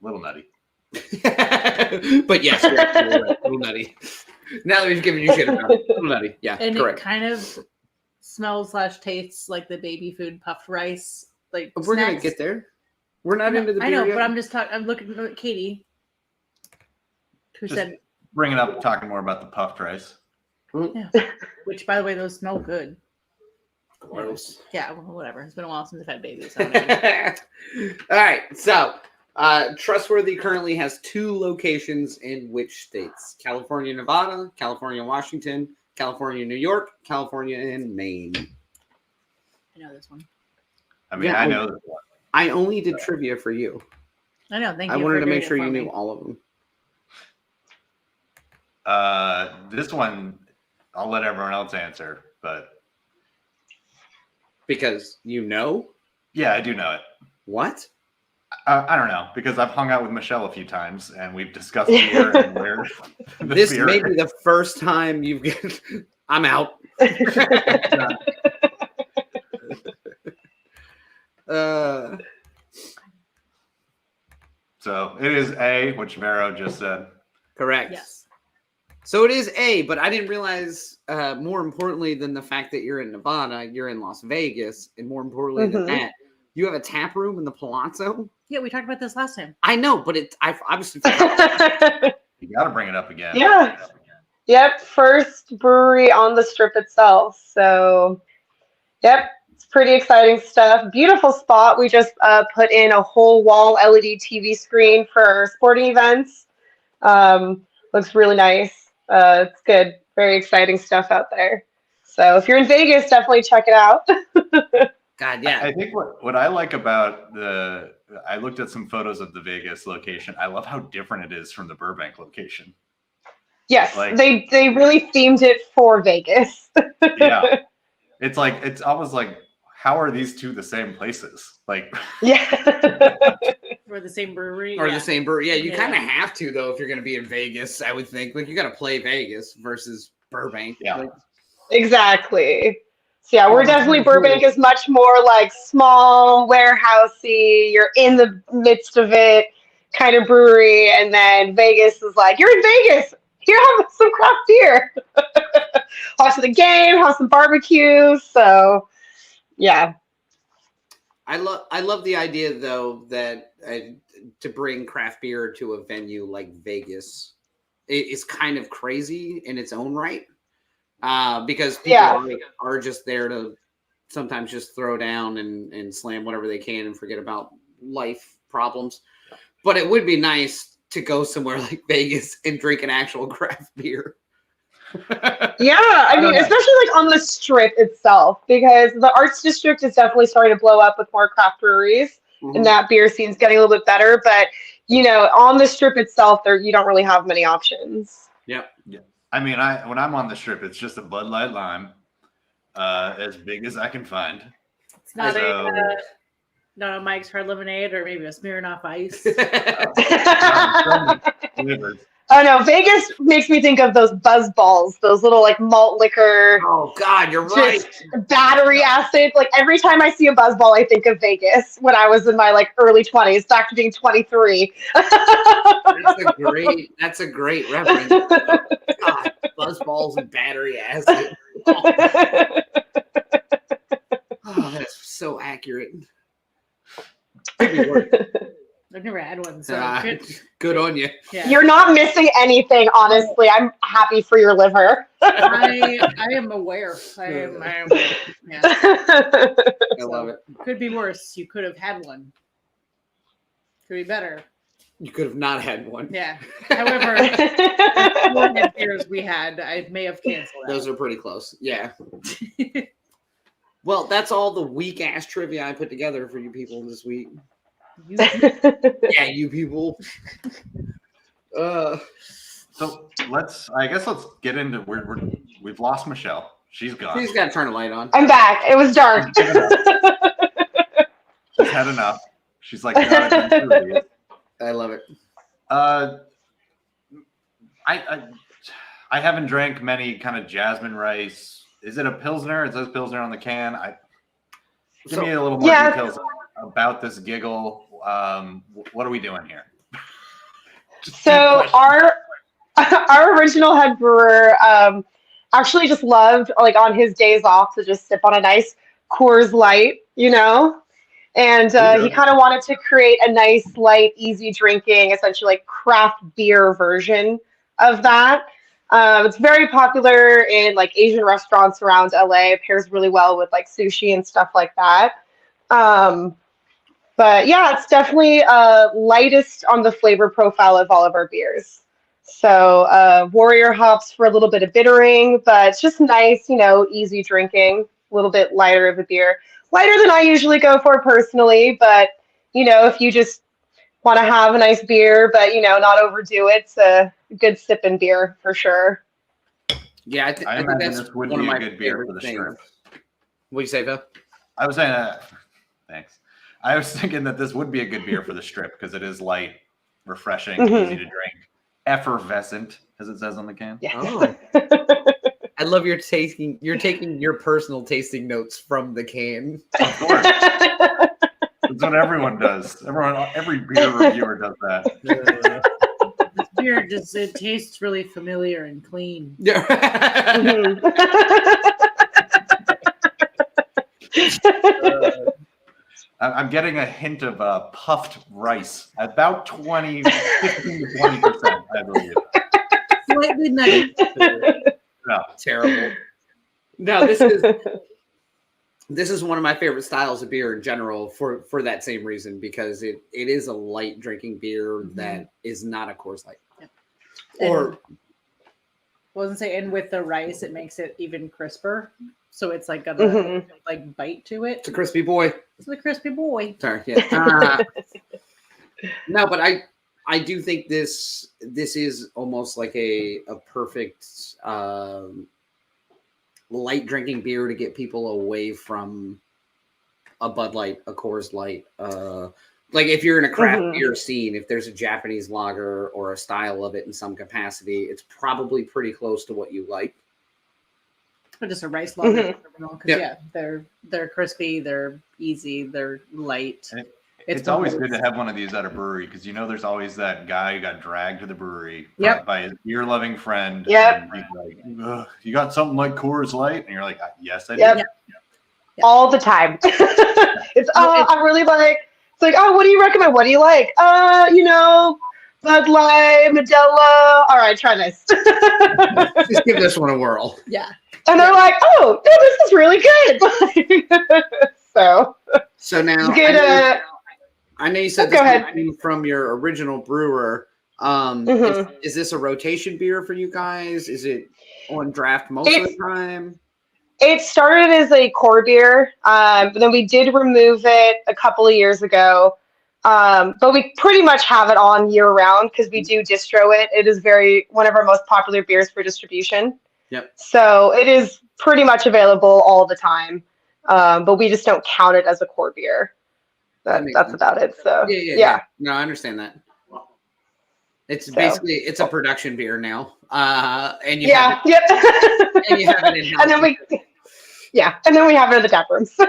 little nutty. But yes, you're right, a little nutty. Now that we've given you shit about it, a little nutty. Yeah, and correct. It kind of smells / tastes like the baby food puffed rice. Like we're gonna get there. We're not into the beer. I know, yet. But I'm just talking. I'm looking at Katie, who said bringing up talking more about the puffed rice. Yeah. Which, by the way, those smell good. Gross. Yeah, well, whatever. It's been a while since I've had babies. All right. So, Trustworthy currently has 2 locations in which states? California, Nevada, California, Washington, California, New York, California, and Maine. I know this one. I mean, I know this one. I only did trivia for you. I know. Thank you. I wanted to make sure you knew all of them. This one, I'll let everyone else answer, but because you know? Yeah, I do know it. What? I don't know, because I've hung out with Michelle a few times and we've discussed beer and where this may be the first time you've I'm out. So it is A, which Vero just said. Correct. Yes. So it is A, but I didn't realize, more importantly than the fact that you're in Nevada, you're in Las Vegas, and more importantly than that, you have a tap room in the Palazzo. Yeah, we talked about this last time. I know, but I obviously you got to bring it up again. Yeah. Yep. First brewery on the strip itself. So, yep. It's pretty exciting stuff. Beautiful spot. We just put in a whole wall LED TV screen for sporting events. Looks really nice. It's good. Very exciting stuff out there. So if you're in Vegas, definitely check it out. God, yeah. I think what I like about I looked at some photos of the Vegas location. I love how different it is from the Burbank location. Yes, they really themed it for Vegas. Yeah. It's almost like how are these two the same places? Like, Yeah. Or the same brewery. Or the same brewery. Yeah, you Yeah. kind of have to, though, if you're going to be in Vegas, I would think. Like, you got to play Vegas versus Burbank. Yeah. Like, Exactly. So yeah, we're Well, definitely that's really Burbank is much more like small, warehousey. You're in the midst of it kind of brewery, and then Vegas is like, you're in Vegas. Here, have some craft beer. Watch the game, have some barbecue. So yeah. I love the idea, though, that to bring craft beer to a venue like Vegas is kind of crazy in its own right. Because people are just there to sometimes just throw down and slam whatever they can and forget about life problems. But it would be nice to go somewhere like Vegas and drink an actual craft beer. Yeah, I mean, especially like on the strip itself, because the Arts District is definitely starting to blow up with more craft breweries, and that beer scene's getting a little bit better. But you know, on the strip itself, there you don't really have many options. Yep. yeah. I mean, when I'm on the strip, it's just a Bud Light Lime, as big as I can find. It's not So- not a Mike's Hard Lemonade or maybe a Smirnoff Ice. Flavors. Oh no, Vegas makes me think of those buzz balls, those little like malt liquor, Oh God, you're right. just battery acid. Like every time I see a buzz ball, I think of Vegas when I was in my like early 20s, back to being 23. That's a great reference. God, buzz balls and battery acid. Oh, that's so accurate. Could be worse. I've never had one, so Good on you. yeah. You're not missing anything, honestly. I'm happy for your liver. I am aware. I am aware. Yeah. I love it. Could be worse. You could have had one. Could be better. You could have not had one. Yeah. However, the 4 head beers we had, I may have canceled Those are pretty close. Yeah. Well, that's all the weak ass trivia I put together for you people this week. Yeah, you people. So I guess let's get into we've lost Michelle. She's gone. She's got to turn a light on. I'm back. It was dark. She's had enough. She's like, "God, I love it. I haven't drank many kind of jasmine rice. Is it a pilsner? It says pilsner on the can. Give me a little more details about this Giggle. What are we doing here? So our original head brewer actually just loved, like on his days off, to just sip on a nice Coors Light, you know? And he kind of wanted to create a nice, light, easy drinking, essentially like craft beer version of that. It's very popular in like Asian restaurants around LA. It pairs really well with like sushi and stuff like that. But yeah, it's definitely lightest on the flavor profile of all of our beers. So Warrior hops for a little bit of bittering, but it's just nice, you know, easy drinking, a little bit lighter of a beer. Lighter than I usually go for personally, but you know, if you just want to have a nice beer, but you know, not overdo it, it's a good sipping beer for sure. Yeah, I think that's this would one be of a my good beer for favorite the things. strip. What do you say, Phil? I was saying, thanks. I was thinking that this would be a good beer for the strip because it is light, refreshing, easy to drink, effervescent, as it says on the can. Yeah. Oh. I love you're taking your personal tasting notes from the can. Of course. That's what everyone does. Every beer reviewer does that. This beer it tastes really familiar and clean. Yeah. I'm getting a hint of puffed rice, about 15 to 20%, I believe. Slightly nutty. No. Terrible. No, this is one of my favorite styles of beer in general for that same reason, because it is a light drinking beer that is not a Coors Light. Yep. Or wasn't say, and with the rice, it makes it even crisper. So it's like got a like bite to it. it's a crispy boy. It's a crispy boy. Sorry, yeah. No, but I do think this is almost like a perfect light drinking beer to get people away from a Bud Light, a Coors Light. Like if you're in a craft beer scene, if there's a Japanese lager or a style of it in some capacity, it's probably pretty close to what you like. But just a rice lager, because they're crispy, they're easy, they're light. It's always good to have one of these at a brewery because there's always that guy who got dragged to the brewery by his beer-loving friend. Yep. And he's like, you got something like Coors Light? And you're like, yes, I do. Yep. All the time. It's I really like. It's like, oh, what do you recommend? What do you like? Bud Light, Modelo. All right, try this. Just give this one a whirl. Yeah. And they're like, oh, no, this is really good. So now good. I know you said this came from your original brewer. Is this a rotation beer for you guys? Is it on draft most of the time? It started as a core beer, but then we did remove it a couple of years ago. But we pretty much have it on year round because we do distro it. It is one of our most popular beers for distribution. Yep. So it is pretty much available all the time, but we just don't count it as a core beer. That's about it. So yeah. No, I understand that. It's basically a production beer now, and you have it, and you have it in-house. And then we have it in the tap room. So.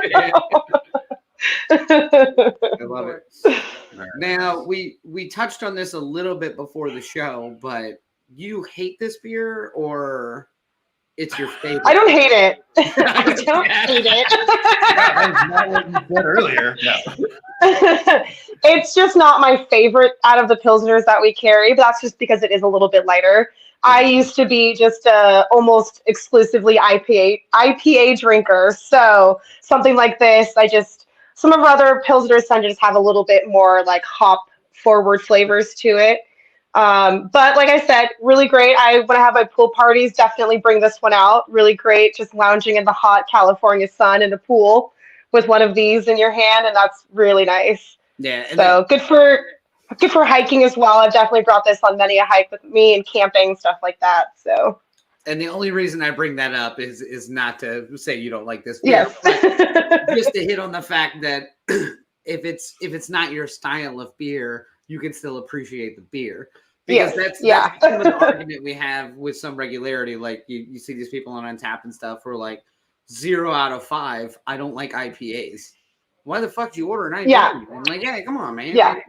I love it. Now we touched on this a little bit before the show, but you hate this beer or it's your favorite? I don't hate it. I don't hate it. That's not what you said earlier. No. It's just not my favorite out of the Pilsners that we carry, but that's just because it is a little bit lighter. I used to be just almost exclusively IPA drinker. So something like this, some of our other Pilsners tend to just have a little bit more like hop forward flavors to it. But like I said, really great. When I have my pool parties, definitely bring this one out. Really great. Just lounging in the hot California sun in the pool with one of these in your hand. And that's really nice. Yeah. So good for hiking as well. I've definitely brought this on many a hike with me and camping, stuff like that. So. And the only reason I bring that up is not to say you don't like this beer, but just to hit on the fact that if it's not your style of beer, you can still appreciate the beer. Because that's some of the argument we have with some regularity. Like you see these people on Untappd and stuff who are like 0 out of 5. I don't like IPAs. Why the fuck do you order an IPA? Yeah. I'm like, yeah, come on, man. Yeah.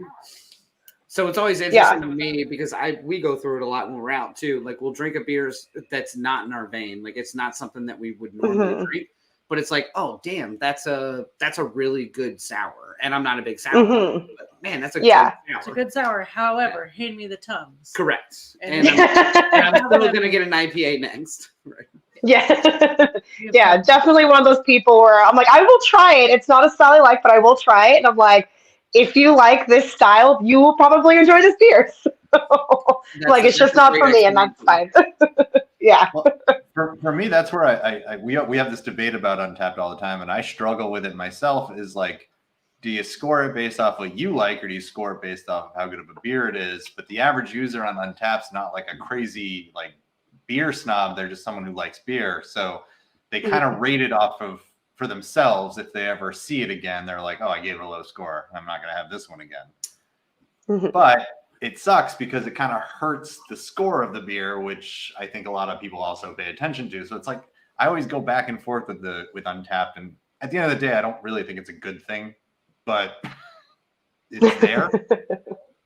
So it's always interesting to me because we go through it a lot when we're out too. Like we'll drink a beer that's not in our vein. Like it's not something that we would normally drink. But it's like, oh damn, that's a really good sour. And I'm not a big sour, but man, that's a good sour. It's a good sour. However, hand me the Tums. Correct. And I'm still gonna get an IPA next. Right. Yeah. Yeah, definitely one of those people where I'm like, I will try it. It's not a style I like, but I will try it. And I'm like, if you like this style, you will probably enjoy this beer. So, like, it's just not for me, and that's fine. Yeah. Well, for me, that's where we have this debate about Untappd all the time, and I struggle with it myself. Is like, do you score it based off what you like, or do you score it based off how good of a beer it is? But the average user on Untappd's not like a crazy like beer snob. They're just someone who likes beer, so they kind of rate it off of. For themselves, if they ever see it again, they're like, oh, I gave it a low score. I'm not going to have this one again. But it sucks because it kind of hurts the score of the beer, which I think a lot of people also pay attention to. So it's like, I always go back and forth with Untappd. And at the end of the day, I don't really think it's a good thing, but it's there.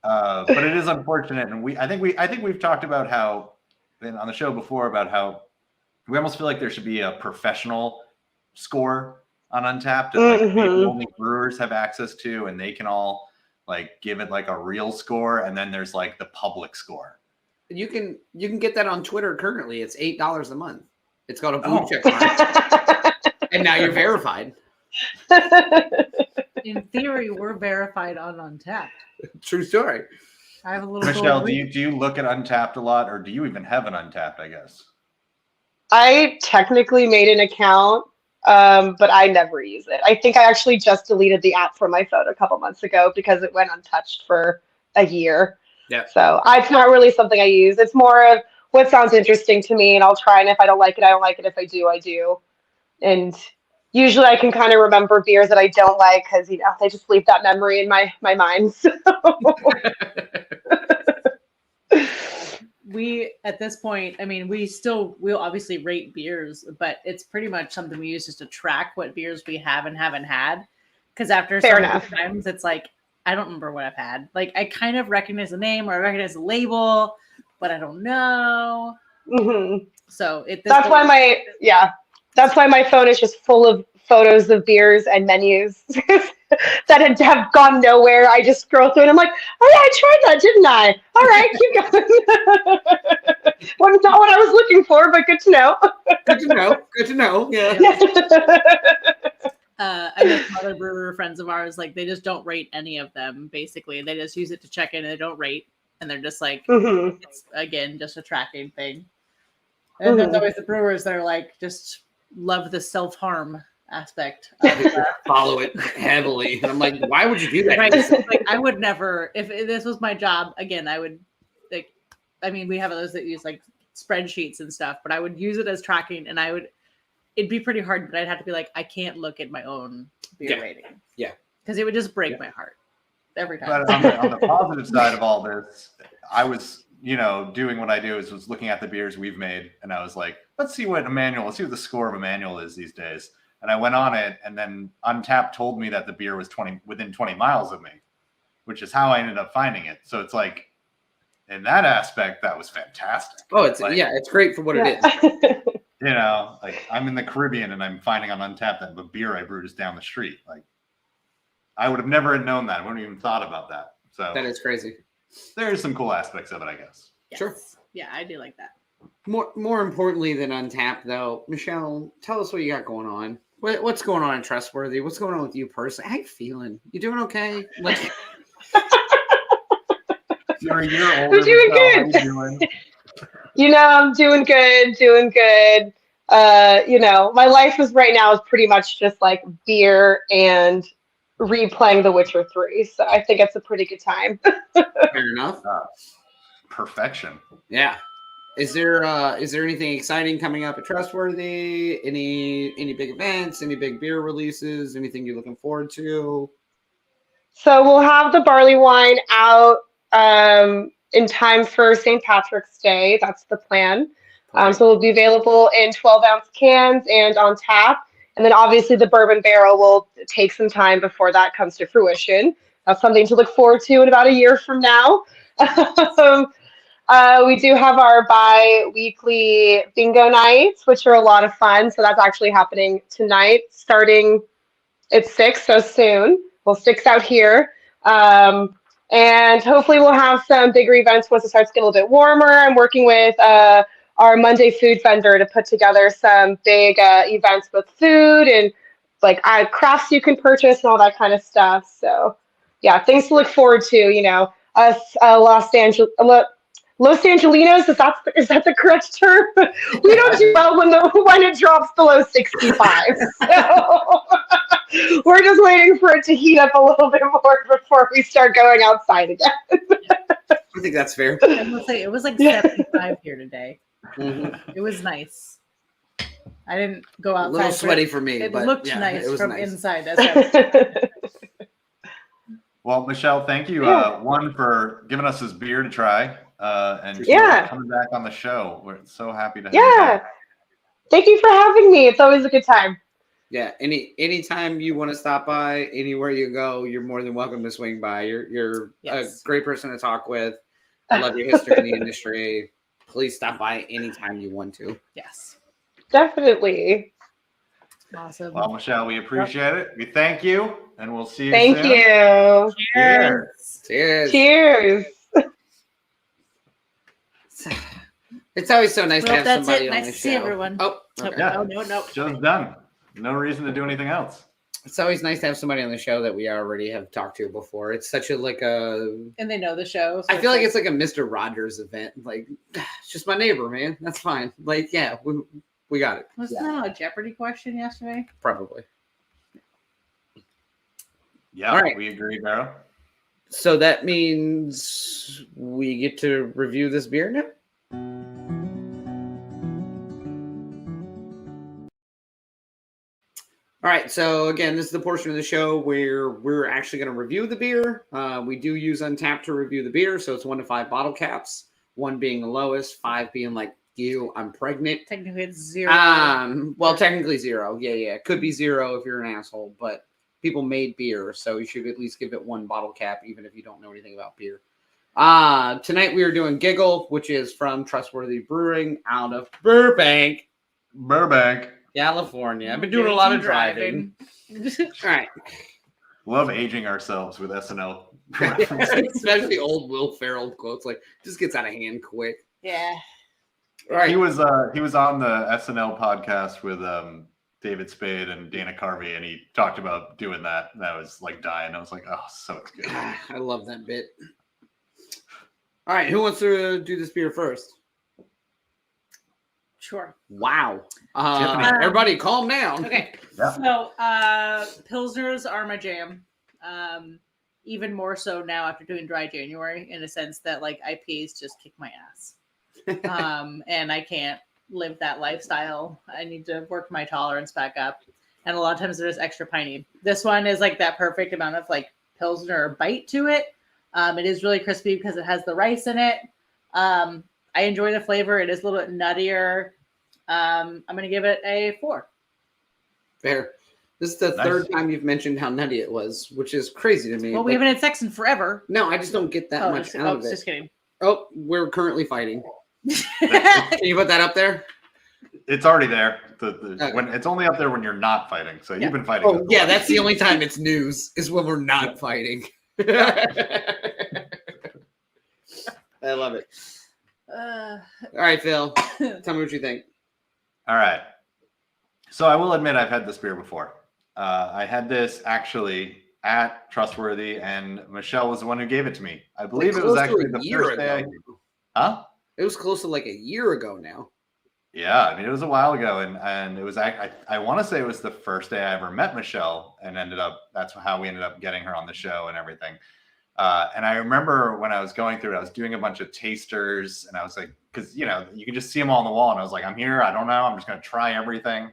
But it is unfortunate. And I think we've talked about how, on the show before, about how we almost feel like there should be a professional score on Untappd that like maybe only brewers have access to, and they can all like give it like a real score, and then there's like the public score. You can get that on Twitter currently. It's $8 a month. It's called a blue check mark. And now you're verified. In theory, we're verified on Untappd. True story. I have a little Michelle, do you look at Untappd a lot, or do you even have an Untappd, I guess? I technically made an account. But I never use it. I think I actually just deleted the app from my phone a couple months ago because it went untouched for a year. Yeah. So it's not really something I use. It's more of what sounds interesting to me, and I'll try. And if I don't like it, I don't like it. If I do, I do. And usually I can kind of remember beers that I don't like because, you know, they just leave that memory in my mind. So. We, at this point, I mean, we'll obviously rate beers, but it's pretty much something we use just to track what beers we have and haven't had. Because after Fair so many enough. times, it's like, I don't remember what I've had. Like, I kind of recognize the name or I recognize the label, but I don't know. Mm-hmm. So that's why my phone is just full of photos of beers and menus that have gone nowhere. I just scroll through and I'm like, oh yeah, I tried that, didn't I? All right, keep going. Well, it's not what I was looking for, but good to know. Good to know. Good to know. Yeah. I know some other brewer friends of ours, like they just don't rate any of them. Basically, they just use it to check in and they don't rate, and they're just like, Mm-hmm. it's again just a tracking thing. And there's always the brewers that are like, just love the self-harm aspect. Follow it heavily. And I'm like, why would you do that? Right. Like, I would never, if this was my job, again, I would, like, I mean, we have those that use like spreadsheets and stuff, but I would use it as tracking and it'd be pretty hard, but I'd have to be like, I can't look at my own beer rating. Yeah. Because it would just break my heart every time. But on the positive side of all this, I was, doing what I do is was looking at the beers we've made, and I was like, let's see what the score of Emanuel is these days. And I went on it, and then Untappd told me that the beer was within 20 miles of me, which is how I ended up finding it. So it's like, in that aspect, that was fantastic. Oh, it's like, it's great for what it is. Like I'm in the Caribbean and I'm finding on Untappd that the beer I brewed is down the street. Like I would have never known that. I wouldn't even thought about that. So That is crazy. There's some cool aspects of it, I guess. Yes. Sure. Yeah, I do like that. More importantly than Untappd, though, Michelle, tell us what you got going on. What's going on in Trustworthy? What's going on with you personally? How you feeling? You doing okay? Like You're a year older. I'm doing good. How you doing? I'm doing good. My life is right now is pretty much just like beer and replaying The Witcher 3. So I think it's a pretty good time. fair enough. Perfection. Yeah. Is there anything exciting coming up at Trustworthy? Any big events? Any big beer releases? Anything you're looking forward to? So we'll have the barley wine out in time for St. Patrick's Day. That's the plan. So it'll be available in 12-ounce cans and on tap. And then obviously the bourbon barrel will take some time before that comes to fruition. That's something to look forward to in about a year from now. We do have our bi-weekly bingo nights, which are a lot of fun. So that's actually happening tonight, starting at 6, so soon. Well, 6 out here. And hopefully we'll have some bigger events once it starts to get a little bit warmer. I'm working with our Monday food vendor to put together some big events with food and like crafts you can purchase and all that kind of stuff. So yeah, things to look forward to, us Los Angelinos, is that the correct term? We don't do well when it drops below 65. So we're just waiting for it to heat up a little bit more before we start going outside again. I think that's fair. I will say it was like 75 here today. Mm-hmm. It was nice. I didn't go outside. A little sweaty for me. It but looked yeah, nice it was from nice. inside. Well, Michelle, thank you, one, for giving us this beer to try, and coming back on the show. We're so happy to have you back. Thank you for having me. It's always a good time. Yeah, anytime you want to stop by, anywhere you go, you're more than welcome to swing by. You're a great person to talk with. I love your history in the industry. Please stop by anytime you want to. Yes. Definitely. Awesome. Well, Michelle, we appreciate it. We thank you, and we'll see you Thank soon. you. Cheers. Cheers. Cheers. It's always so nice to have That's somebody it. on Nice the to show. see everyone. Oh, okay. Yeah. No. Show's done. No reason to do anything else. It's always nice to have somebody on the show that we already have talked to before. It's such a and they know the show. So I feel like it's like a Mr. Rogers event. Like, it's just my neighbor, man. That's fine. Like, yeah, we got it. Wasn't that a Jeopardy question yesterday? Probably. Yeah, All right. We agree, Barrow. So that means we get to review this beer now? All right, so again, this is the portion of the show where we're actually going to review the beer. We do use Untappd to review the beer, so it's 1 to 5 bottle caps, 1 being the lowest, 5 being like, ew, I'm pregnant. Technically, it's 0. Well, technically 0. Yeah. It could be 0 if you're an asshole, but people made beer, so you should at least give it 1 bottle cap, even if you don't know anything about beer. Tonight we are doing Giggle, which is from Trustworthy Brewing out of Burbank, California. I've been doing a lot of driving. All right. Love aging ourselves with SNL. Especially old Will Ferrell quotes, like, just gets out of hand quick. Yeah. All right. He was on the SNL podcast with David Spade and Dana Carvey, and he talked about doing that. And I was like dying. I was like, oh, so good. I love that bit. All right, who wants to do this beer first? Sure. Wow. Everybody calm down. Okay. Yeah. So pilsners are my jam. Even more so now after doing dry January, in a sense that like IPAs just kick my ass. And I can't live that lifestyle. I need to work my tolerance back up. And a lot of times there's extra piney. This one is like that perfect amount of like pilsner bite to it. It is really crispy because it has the rice in it. I enjoy the flavor. It is a little bit nuttier. I'm going to give it a 4. Fair. This is the third time you've mentioned how nutty it was, which is crazy to me. Well, we haven't had sex in forever. No, I just don't get that much out of it. Just kidding. Oh, we're currently fighting. Can you put that up there? It's already there. Okay. When it's only up there when you're not fighting. So you've been fighting. Oh, yeah, that's the only time it's news is when we're not fighting. I love it. All right, Phil, tell me what you think. All right. So I will admit I've had this beer before. I had this actually at Trustworthy, and Michelle was the one who gave it to me. I believe it was actually the first day. Huh? It was close to like a year ago now. Yeah, I mean, it was a while ago, and it was I want to say it was the first day I ever met Michelle, and that's how we ended up getting her on the show and everything. And I remember when I was going through it, I was doing a bunch of tasters, and I was like, because you can just see them all on the wall, and I was like, I'm here, I don't know, I'm just gonna try everything.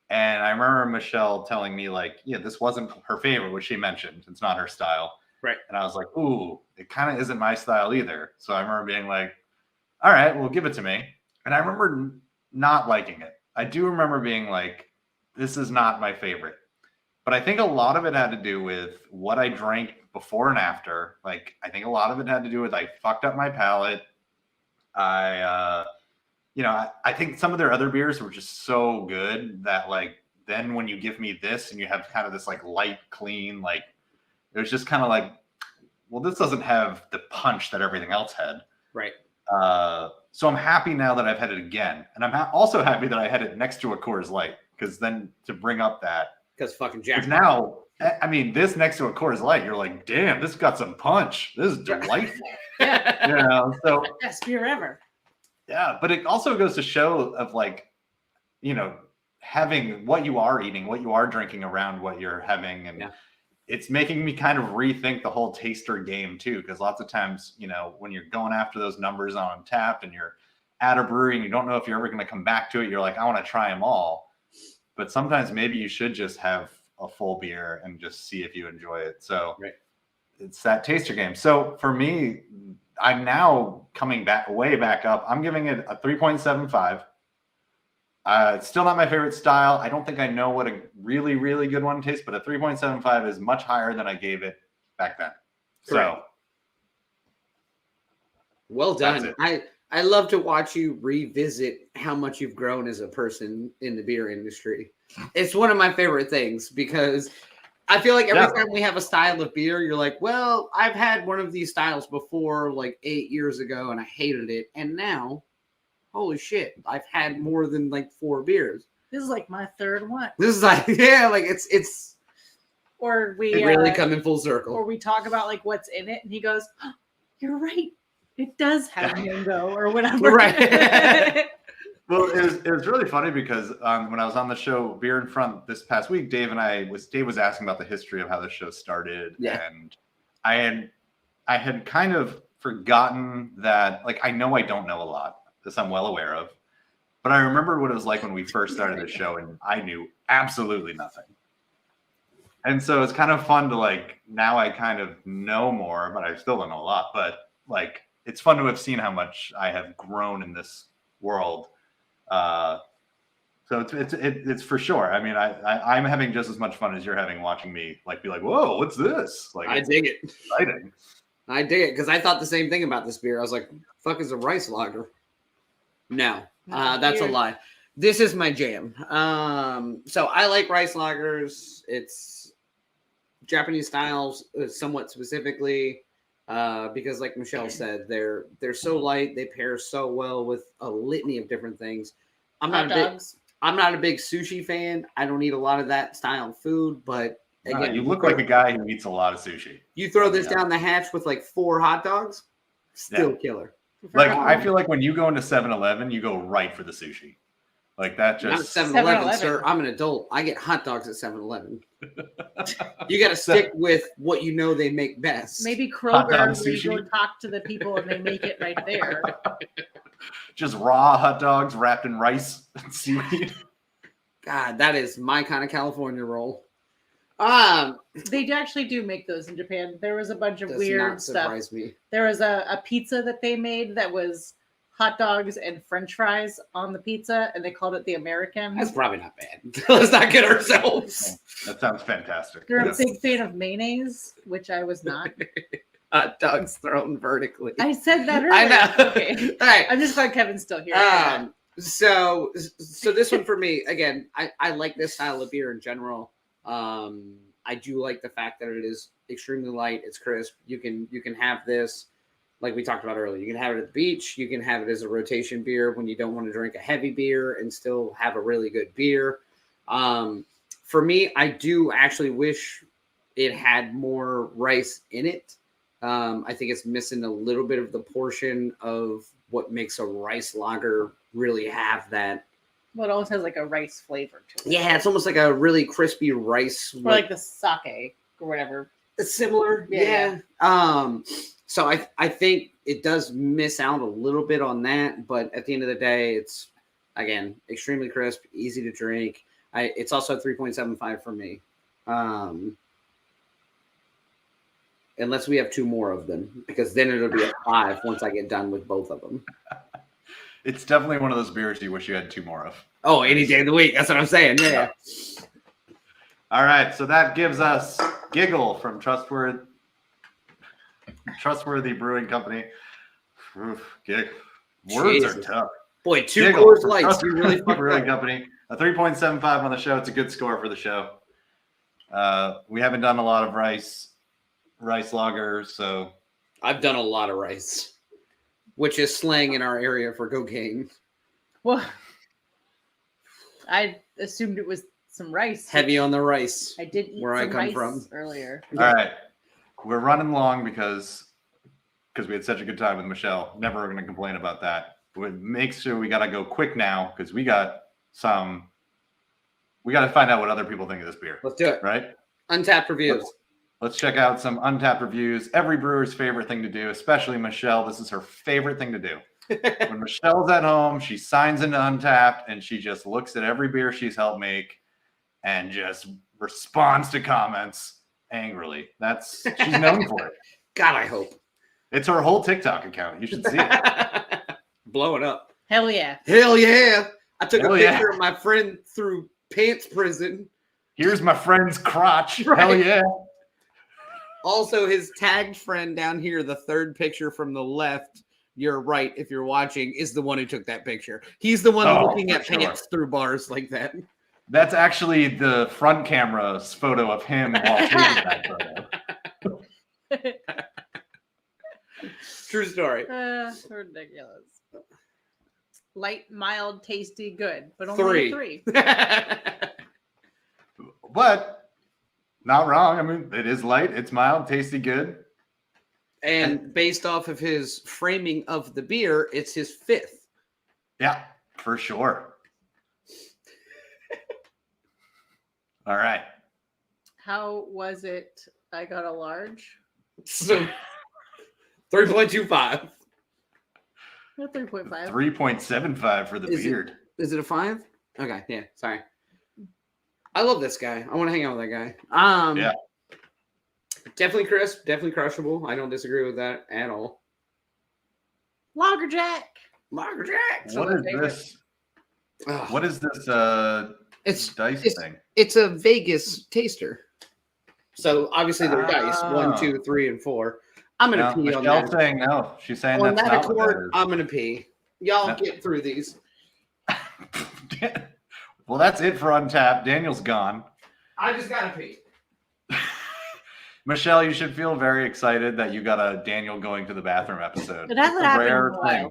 And I remember Michelle telling me like, yeah, this wasn't her favorite, which she mentioned. It's not her style. Right. And I was like, ooh, it kind of isn't my style either. So I remember being like, all right, well, give it to me. And I remember not liking it. I do remember being like, this is not my favorite. But I think a lot of it had to do with what I drank before and after. Like, I think a lot of it had to do with I fucked up my palate. I think some of their other beers were just so good that like then when you give me this and you have kind of this like light, clean, like it was just kind of like, well, this doesn't have the punch that everything else had. Right. So I'm happy now that I've had it again. And I'm also happy that I had it next to a Coors Light, because then to bring up that. Because fucking Jack. Now, I mean, this next to a Coors Light, you're like, damn, this got some punch. This is delightful. Yeah. So Best beer ever. Yeah, but it also goes to show of like, having what you are eating, what you are drinking around what you're having. And it's making me kind of rethink the whole taster game too. Because lots of times, when you're going after those numbers on Untappd and you're at a brewery and you don't know if you're ever going to come back to it, you're like, I want to try them all. But sometimes maybe you should just have a full beer and just see if you enjoy it. So it's that taster game. So for me, I'm now coming way back up. I'm giving it a 3.75. It's still not my favorite style. I don't think I know what a really, really good one tastes, but a 3.75 is much higher than I gave it back then. Correct. So well done. I love to watch you revisit how much you've grown as a person in the beer industry. It's one of my favorite things because I feel like every time we have a style of beer, you're like, well, I've had one of these styles before like 8 years ago and I hated it. And now, holy shit, I've had more than like 4 beers. This is like my third one. This is like, it's or we really come in full circle. Or we talk about like what's in it and he goes, oh, you're right. It does have mango or whatever. Right. Well, it was really funny because when I was on the show Beer in Front this past week, Dave was asking about the history of how the show started. Yeah. And I had kind of forgotten that, like, I know I don't know a lot, this I'm well aware of, but I remember what it was like when we first started the show and I knew absolutely nothing. And so it's kind of fun to like, now I kind of know more, but I still don't know a lot, but like, it's fun to have seen how much I have grown in this world. So it's for sure. I mean, I'm having just as much fun as you're having watching me like be like, whoa, what's this? Like, I dig it. Exciting. I dig it because I thought the same thing about this beer. I was like, fuck is a rice lager? No, that's a lie. This is my jam. So I like rice lagers. It's Japanese styles somewhat specifically because like Michelle said, they're so light. They pair so well with a litany of different things. I'm not a big sushi fan. I don't eat a lot of that style of food, but again, you look like a guy who eats a lot of sushi. You throw this down the hatch with like 4 hot dogs, still killer. Like I feel like when you go into 7-Eleven, you go right for the sushi. Like that just not 7-Eleven, sir. I'm an adult. I get hot dogs at 7-Eleven. You got to stick with what you know they make best. Maybe Kroger, we go talk to the people and they make it right there. Just raw hot dogs wrapped in rice and seaweed. God, that is my kind of California roll. They actually do make those in Japan. There was a bunch of weird stuff. Me. There was a pizza that they made that was hot dogs and French fries on the pizza, and they called it the American. That's probably not bad. Let's not get ourselves. That sounds fantastic. They're a big fan of mayonnaise, which I was not. Hot dogs thrown vertically. I said that earlier. I know. Okay. All right. I'm just glad Kevin's still here. So this one for me, again, I like this style of beer in general. I do like the fact that it is extremely light. It's crisp. You can have this, like we talked about earlier. You can have it at the beach. You can have it as a rotation beer when you don't want to drink a heavy beer and still have a really good beer. For me, I do actually wish it had more rice in it. I think it's missing a little bit of the portion of what makes a rice lager really have that. Well, it almost has like a rice flavor to it. Yeah, it's almost like a really crispy rice. Or like the sake or whatever. It's similar. Yeah. So I think it does miss out a little bit on that, but at the end of the day, it's again extremely crisp, easy to drink. It's also 3.75 for me. Unless we have 2 more of them, because then it'll be a 5 once I get done with both of them. It's definitely one of those beers you wish you had 2 more of. Oh, any day of the week. That's what I'm saying. Yeah. All right. So that gives us Giggle from Trustworthy Brewing Company. Oof, words are tough. Boy, 2 Coors Lights. You really fucked Brewing up. Company. A 3.75 on the show. It's a good score for the show. We haven't done a lot of rice lagers, so I've done a lot of rice, which is slang in our area for cocaine. Well, I assumed it was some rice. Heavy on the rice. I did eat where some I come rice from earlier. All right, we're running long because we had such a good time with Michelle. Never going to complain about that. But make sure we got to go quick now because we got to find out what other people think of this beer. Let's do it. Right? Untappd reviews. Let's check out some Untappd reviews. Every brewer's favorite thing to do, especially Michelle. This is her favorite thing to do. When Michelle's at home, she signs into Untappd and she just looks at every beer she's helped make and just responds to comments angrily. She's known for it. God, I hope. It's her whole TikTok account. You should see it. Blow it up. Hell yeah. Hell yeah. I took a picture of my friend through pants prison. Here's my friend's crotch. Right. Hell yeah. Also, his tagged friend down here, the third picture from the left, you're right, if you're watching, is the one who took that picture. He's the one looking at pants through bars like that. That's actually the front camera's photo of him while taking that photo. True story. Ridiculous. Light, mild, tasty, good, but only 3. But not wrong. I mean, it is light. It's mild, tasty, good. And based off of his framing of the beer, it's his 5th. Yeah, for sure. All right. How was it? I got a large. So 3.25. 3.5. 3.75 for the beard. Is it a 5? Okay, yeah, sorry. I love this guy. I want to hang out with that guy. Yeah. Definitely crisp, definitely crushable. I don't disagree with that at all. Lagerjack. Lagerjack. What is this? Ugh. What is this It's dice thing? It's a Vegas taster. So obviously they're dice 1, 2, 3, and 4. I'm gonna pee on Michelle's that. saying no. She's saying On that's that not what that accord, is. I'm gonna pee. Y'all No. get through these. Well, that's it for Untappd. Daniel's gone. I just gotta pee. Michelle, you should feel very excited that you got a Daniel going to the bathroom episode. It hasn't It's a happened rare in a while. thing.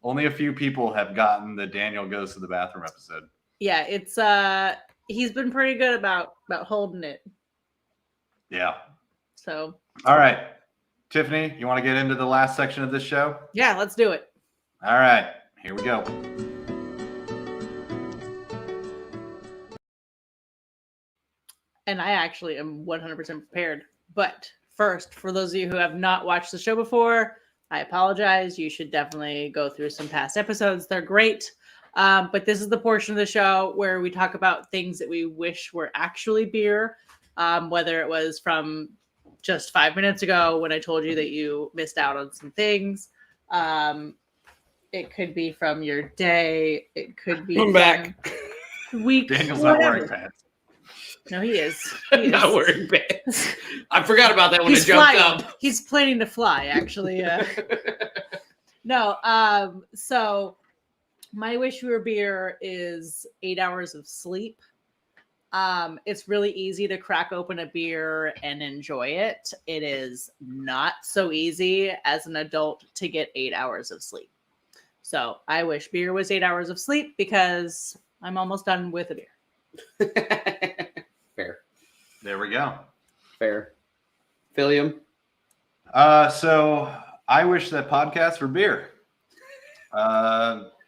Only a few people have gotten the Daniel goes to the bathroom episode. Yeah, it's he's been pretty good about holding it. Yeah. So All right. Tiffany, you want to get into the last section of this show? yeah, let's do it. All right. Here we go. And I actually am 100% prepared. But first, for those of you who have not watched the show before, I apologize. You should definitely go through some past episodes. They're great. But this is the portion of the show where we talk about things that we wish were actually beer, whether it was from just 5 minutes ago when I told you that you missed out on some things. It could be from your day. It could be I'm back. Week. Daniel's not whatever. wearing pants. No, he is. I'm not wearing pants. I forgot about that when He's I jumped flying. up. He's planning to fly, actually. No. So my wish for beer is 8 hours of sleep. It's really easy to crack open a beer and enjoy it. It is not so easy as an adult to get 8 hours of sleep. So I wish beer was 8 hours of sleep because I'm almost done with a beer. Fair. There we go. Fair. Philium. So I wish that podcasts were beer.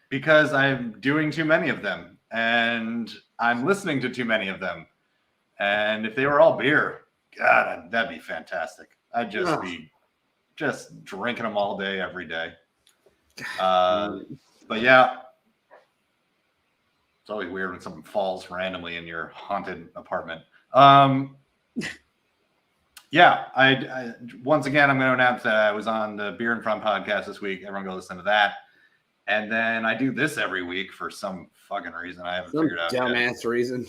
Because I'm doing too many of them and I'm listening to too many of them. And if they were all beer, God, that'd be fantastic. I'd just be just drinking them all day, every day. But yeah, it's always weird when something falls randomly in your haunted apartment. Yeah, I once again, I'm going to announce that I was on the Beer in Front podcast this week. Everyone go listen to that. And then I do this every week for some fucking reason I haven't figured out yet. Dumbass reason.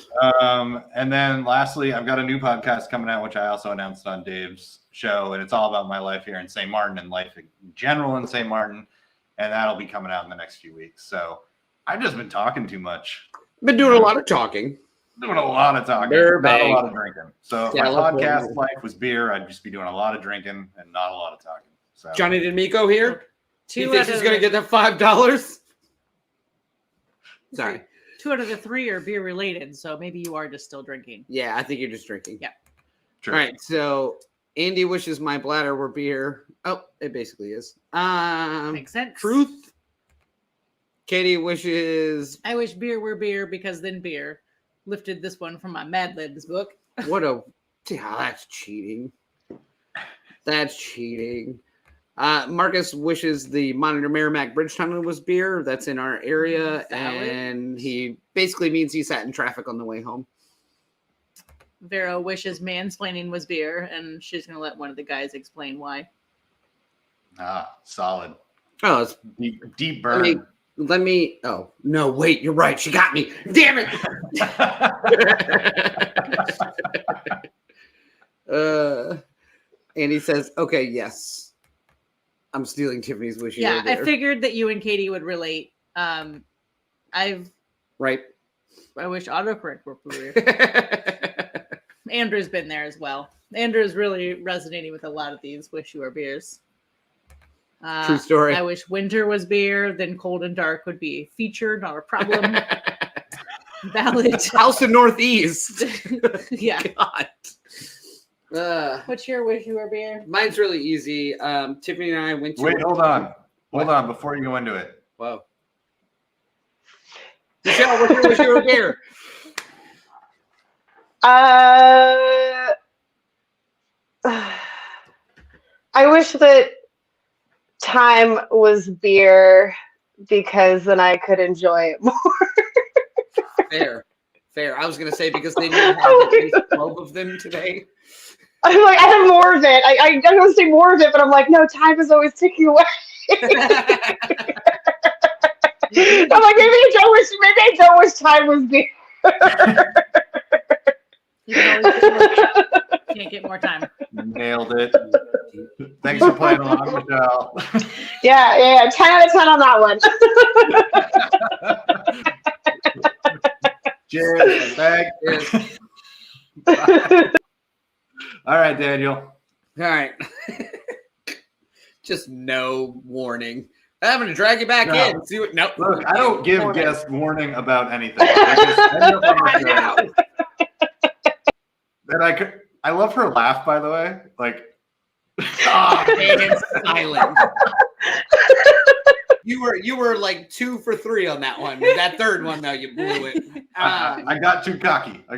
And then lastly, I've got a new podcast coming out, which I also announced on Dave's show. And it's all about my life here in St. Martin and life in general in St. Martin. And that'll be coming out in the next few weeks. So I've just been talking too much. Been doing a lot of talking. Doing a lot of talking, not a lot of drinking. So if my podcast life was beer, I'd just be doing a lot of drinking and not a lot of talking. So Johnny D'Amico here. He thinks he's going to get that $5. Sorry. 2 out of the 3 are beer related, so maybe you are just still drinking. Yeah, I think you're just drinking. Yeah. True. All right, so Andy wishes my bladder were beer. Oh, it basically is. Makes sense. Truth. Katie wishes. I wish beer were beer because then beer lifted this one from my Mad Libs book. What a. Yeah, that's cheating. That's cheating. Marcus wishes the Monitor Merrimack Bridge Tunnel was beer. That's in our area. Valid. And he basically means he sat in traffic on the way home. Vera wishes mansplaining was beer, and she's going to let one of the guys explain why. Solid. Oh, it's Deep burn. let me. Oh, no, wait, you're right. She got me. Damn it. And he says, okay, yes. I'm stealing Tiffany's wish. Yeah, I figured that you and Katie would relate. I Right. wish autocorrect were beer. Andrew's been there as well. Andrew's really resonating with a lot of these wish you were beers. True story. I wish winter was beer, then cold and dark would be featured, not a problem. Valid. House in Northeast. Yeah. God. What's your wish you were beer? Mine's really easy. Tiffany and I went to. Wait, hold on. Hold on before you go into it. Whoa. Michelle, what's your wish you were beer? I wish that time was beer because then I could enjoy it more. Fair. I was gonna say because they didn't have at least 12 of them today. I'm like, I have more of it. I'm going to say more of it, but I'm like, no, time is always ticking away. I'm like, maybe I don't wish time was beer. You can always get more, can't get more time. Nailed it. Thanks for playing along, Michelle. Yeah. 10 out of 10 on that one. Cheers. Thanks. All right, Daniel. All right. Just no warning. I'm having to drag you back in. See what? Nope. Look, I don't give guests warning about anything. I love her laugh, by the way. Like, and silent. You were like 2 for 3 on that one. That third one though, you blew it. I got too cocky. I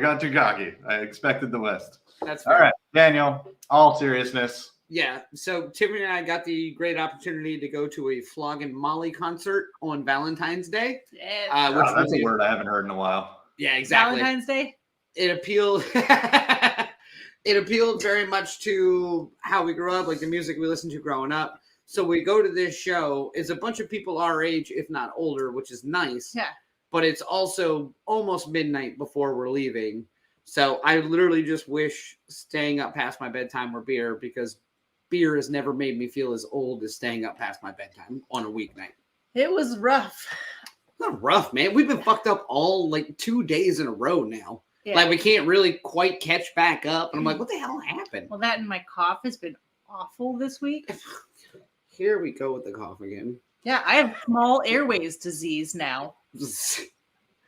expected the West. That's fair. All right, Daniel. All seriousness. Yeah. So Tiffany and I got the great opportunity to go to a Floggin' Molly concert on Valentine's Day. Yeah. Which That's a word I haven't heard in a while. Yeah, exactly. Valentine's Day. It appealed. It appealed very much to how we grew up, like the music we listened to growing up. So we go to this show. It's a bunch of people our age, if not older, which is nice. Yeah. But it's also almost midnight before we're leaving. So I literally just wish staying up past my bedtime were beer, because beer has never made me feel as old as staying up past my bedtime on a weeknight. It was rough. Not rough, man. We've been fucked up all like 2 days in a row now. Yeah. Like we can't really quite catch back up. And I'm like, what the hell happened? Well, that and my cough has been awful this week. Here we go with the cough again. Yeah, I have small airways disease now.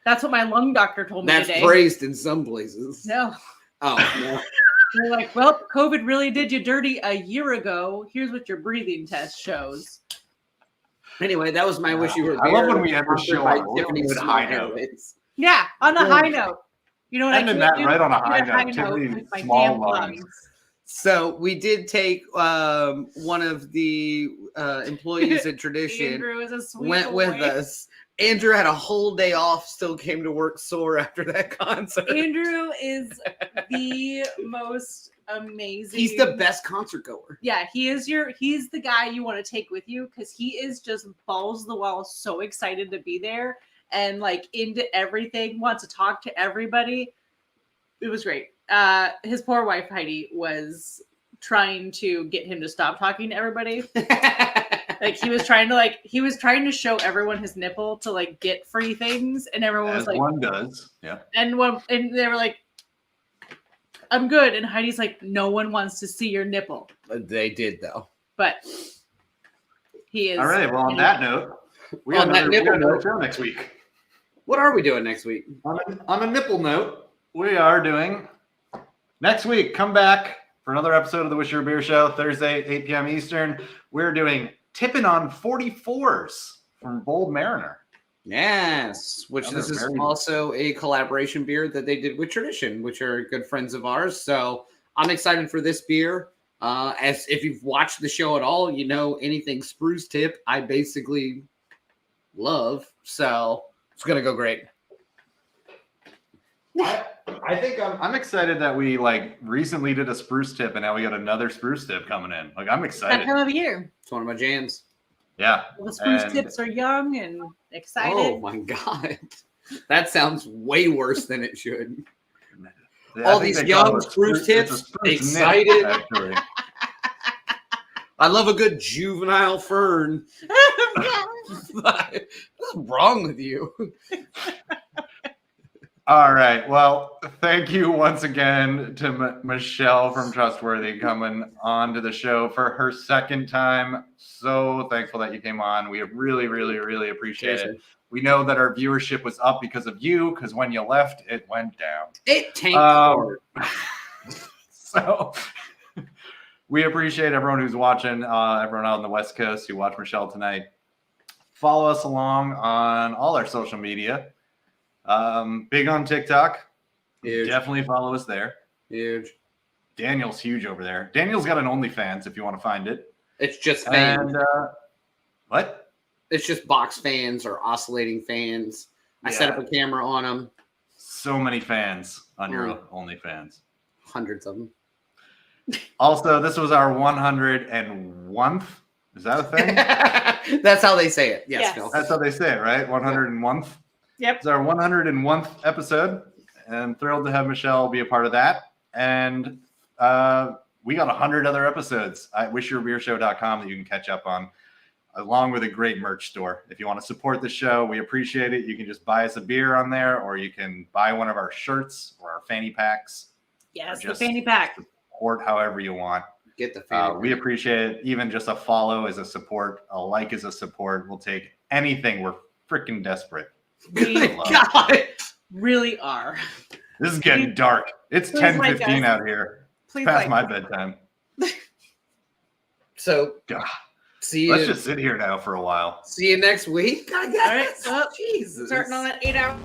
That's what my lung doctor told me That's today. praised in some places. No. Oh, no. They're like, well, COVID really did you dirty a year ago. Here's what your breathing test shows. Anyway, that was my wish you were I there. love when we end the show on a Tiffany's good high note. Airways. Yeah, on a high note. You know what Ending I that do? right on a Get high note. Tiffany's with my small damn lungs. So we did take one of the employees at Tradition Andrew is a sweet went boy. with us. Andrew had a whole day off, still came to work sore after that concert. Andrew is the most amazing. He's the best concert goer. Yeah, he's the guy you want to take with you, because he is just balls to the wall, so excited to be there and like into everything, wants to talk to everybody. It was great. His poor wife Heidi was trying to get him to stop talking to everybody. Like he was trying to show everyone his nipple to like get free things, and everyone was As like, one does. Yeah. and they were like, I'm good. And Heidi's like, no one wants to see your nipple. They did though. But he is. All right. Well, on that note, we On have that nipple another note. show next week. What are we doing next week? On a nipple note, we are doing next week. Come back for another episode of the Wish You Were Beer Show, Thursday, 8 p.m. Eastern. We're doing Tipping on 44s from Bold Mariner. Yes, which Another this is very- also a collaboration beer that they did with Tradition, which are good friends of ours. So I'm excited for this beer. As if you've watched the show at all, you know anything spruce tip, I basically love. So it's gonna go great. I think I'm excited that we like recently did a spruce tip and now we got another spruce tip coming in. Like I'm That excited. time of year. It's one of my jams. Yeah. The spruce And- tips are young and excited. Oh my god, that sounds way worse than it should. I All think these they call young it spruce it's a tips, spruce nip, excited. actually. I love a good juvenile fern. What's wrong with you? All right. Well, thank you once again to Michelle from Trustworthy coming on to the show for her second time. So thankful that you came on. We really, really, really appreciate it. We know that our viewership was up because of you, because when you left, it went down. It tanked hard. So we appreciate everyone who's watching, everyone out on the West Coast who watched Michelle tonight. Follow us along on all our social media. Big on TikTok. Huge. Definitely follow us there. Huge. Daniel's huge over there. Daniel's got an OnlyFans if you want to find it. It's just fans. And It's just box fans or oscillating fans. I set up a camera on them. so many fans on your OnlyFans. Hundreds of them. Also, this was our 101th. Is that a thing? That's how they say it. Yes, Yes. Phil. That's how they say it, right? 101th. Yep. It's our 101th episode, and I'm thrilled to have Michelle be a part of that. And we got 100 other episodes at wishyourbeershow.com that you can catch up on, along with a great merch store. If you want to support the show, we appreciate it. You can just buy us a beer on there, or you can buy one of our shirts or our fanny packs. Yes, the just fanny pack. Support however you want. Get the fanny We appreciate it. Even just a follow is a support. A like is a support. We'll take anything. We're freaking desperate. We God. really are. This is getting dark. It's Please 10:15 like us. out here. Please Past like my us. bedtime. So God. see you. Let's just sit here now for a while. See you next week. I guess. All right, well, Jesus. starting on that 8 hour.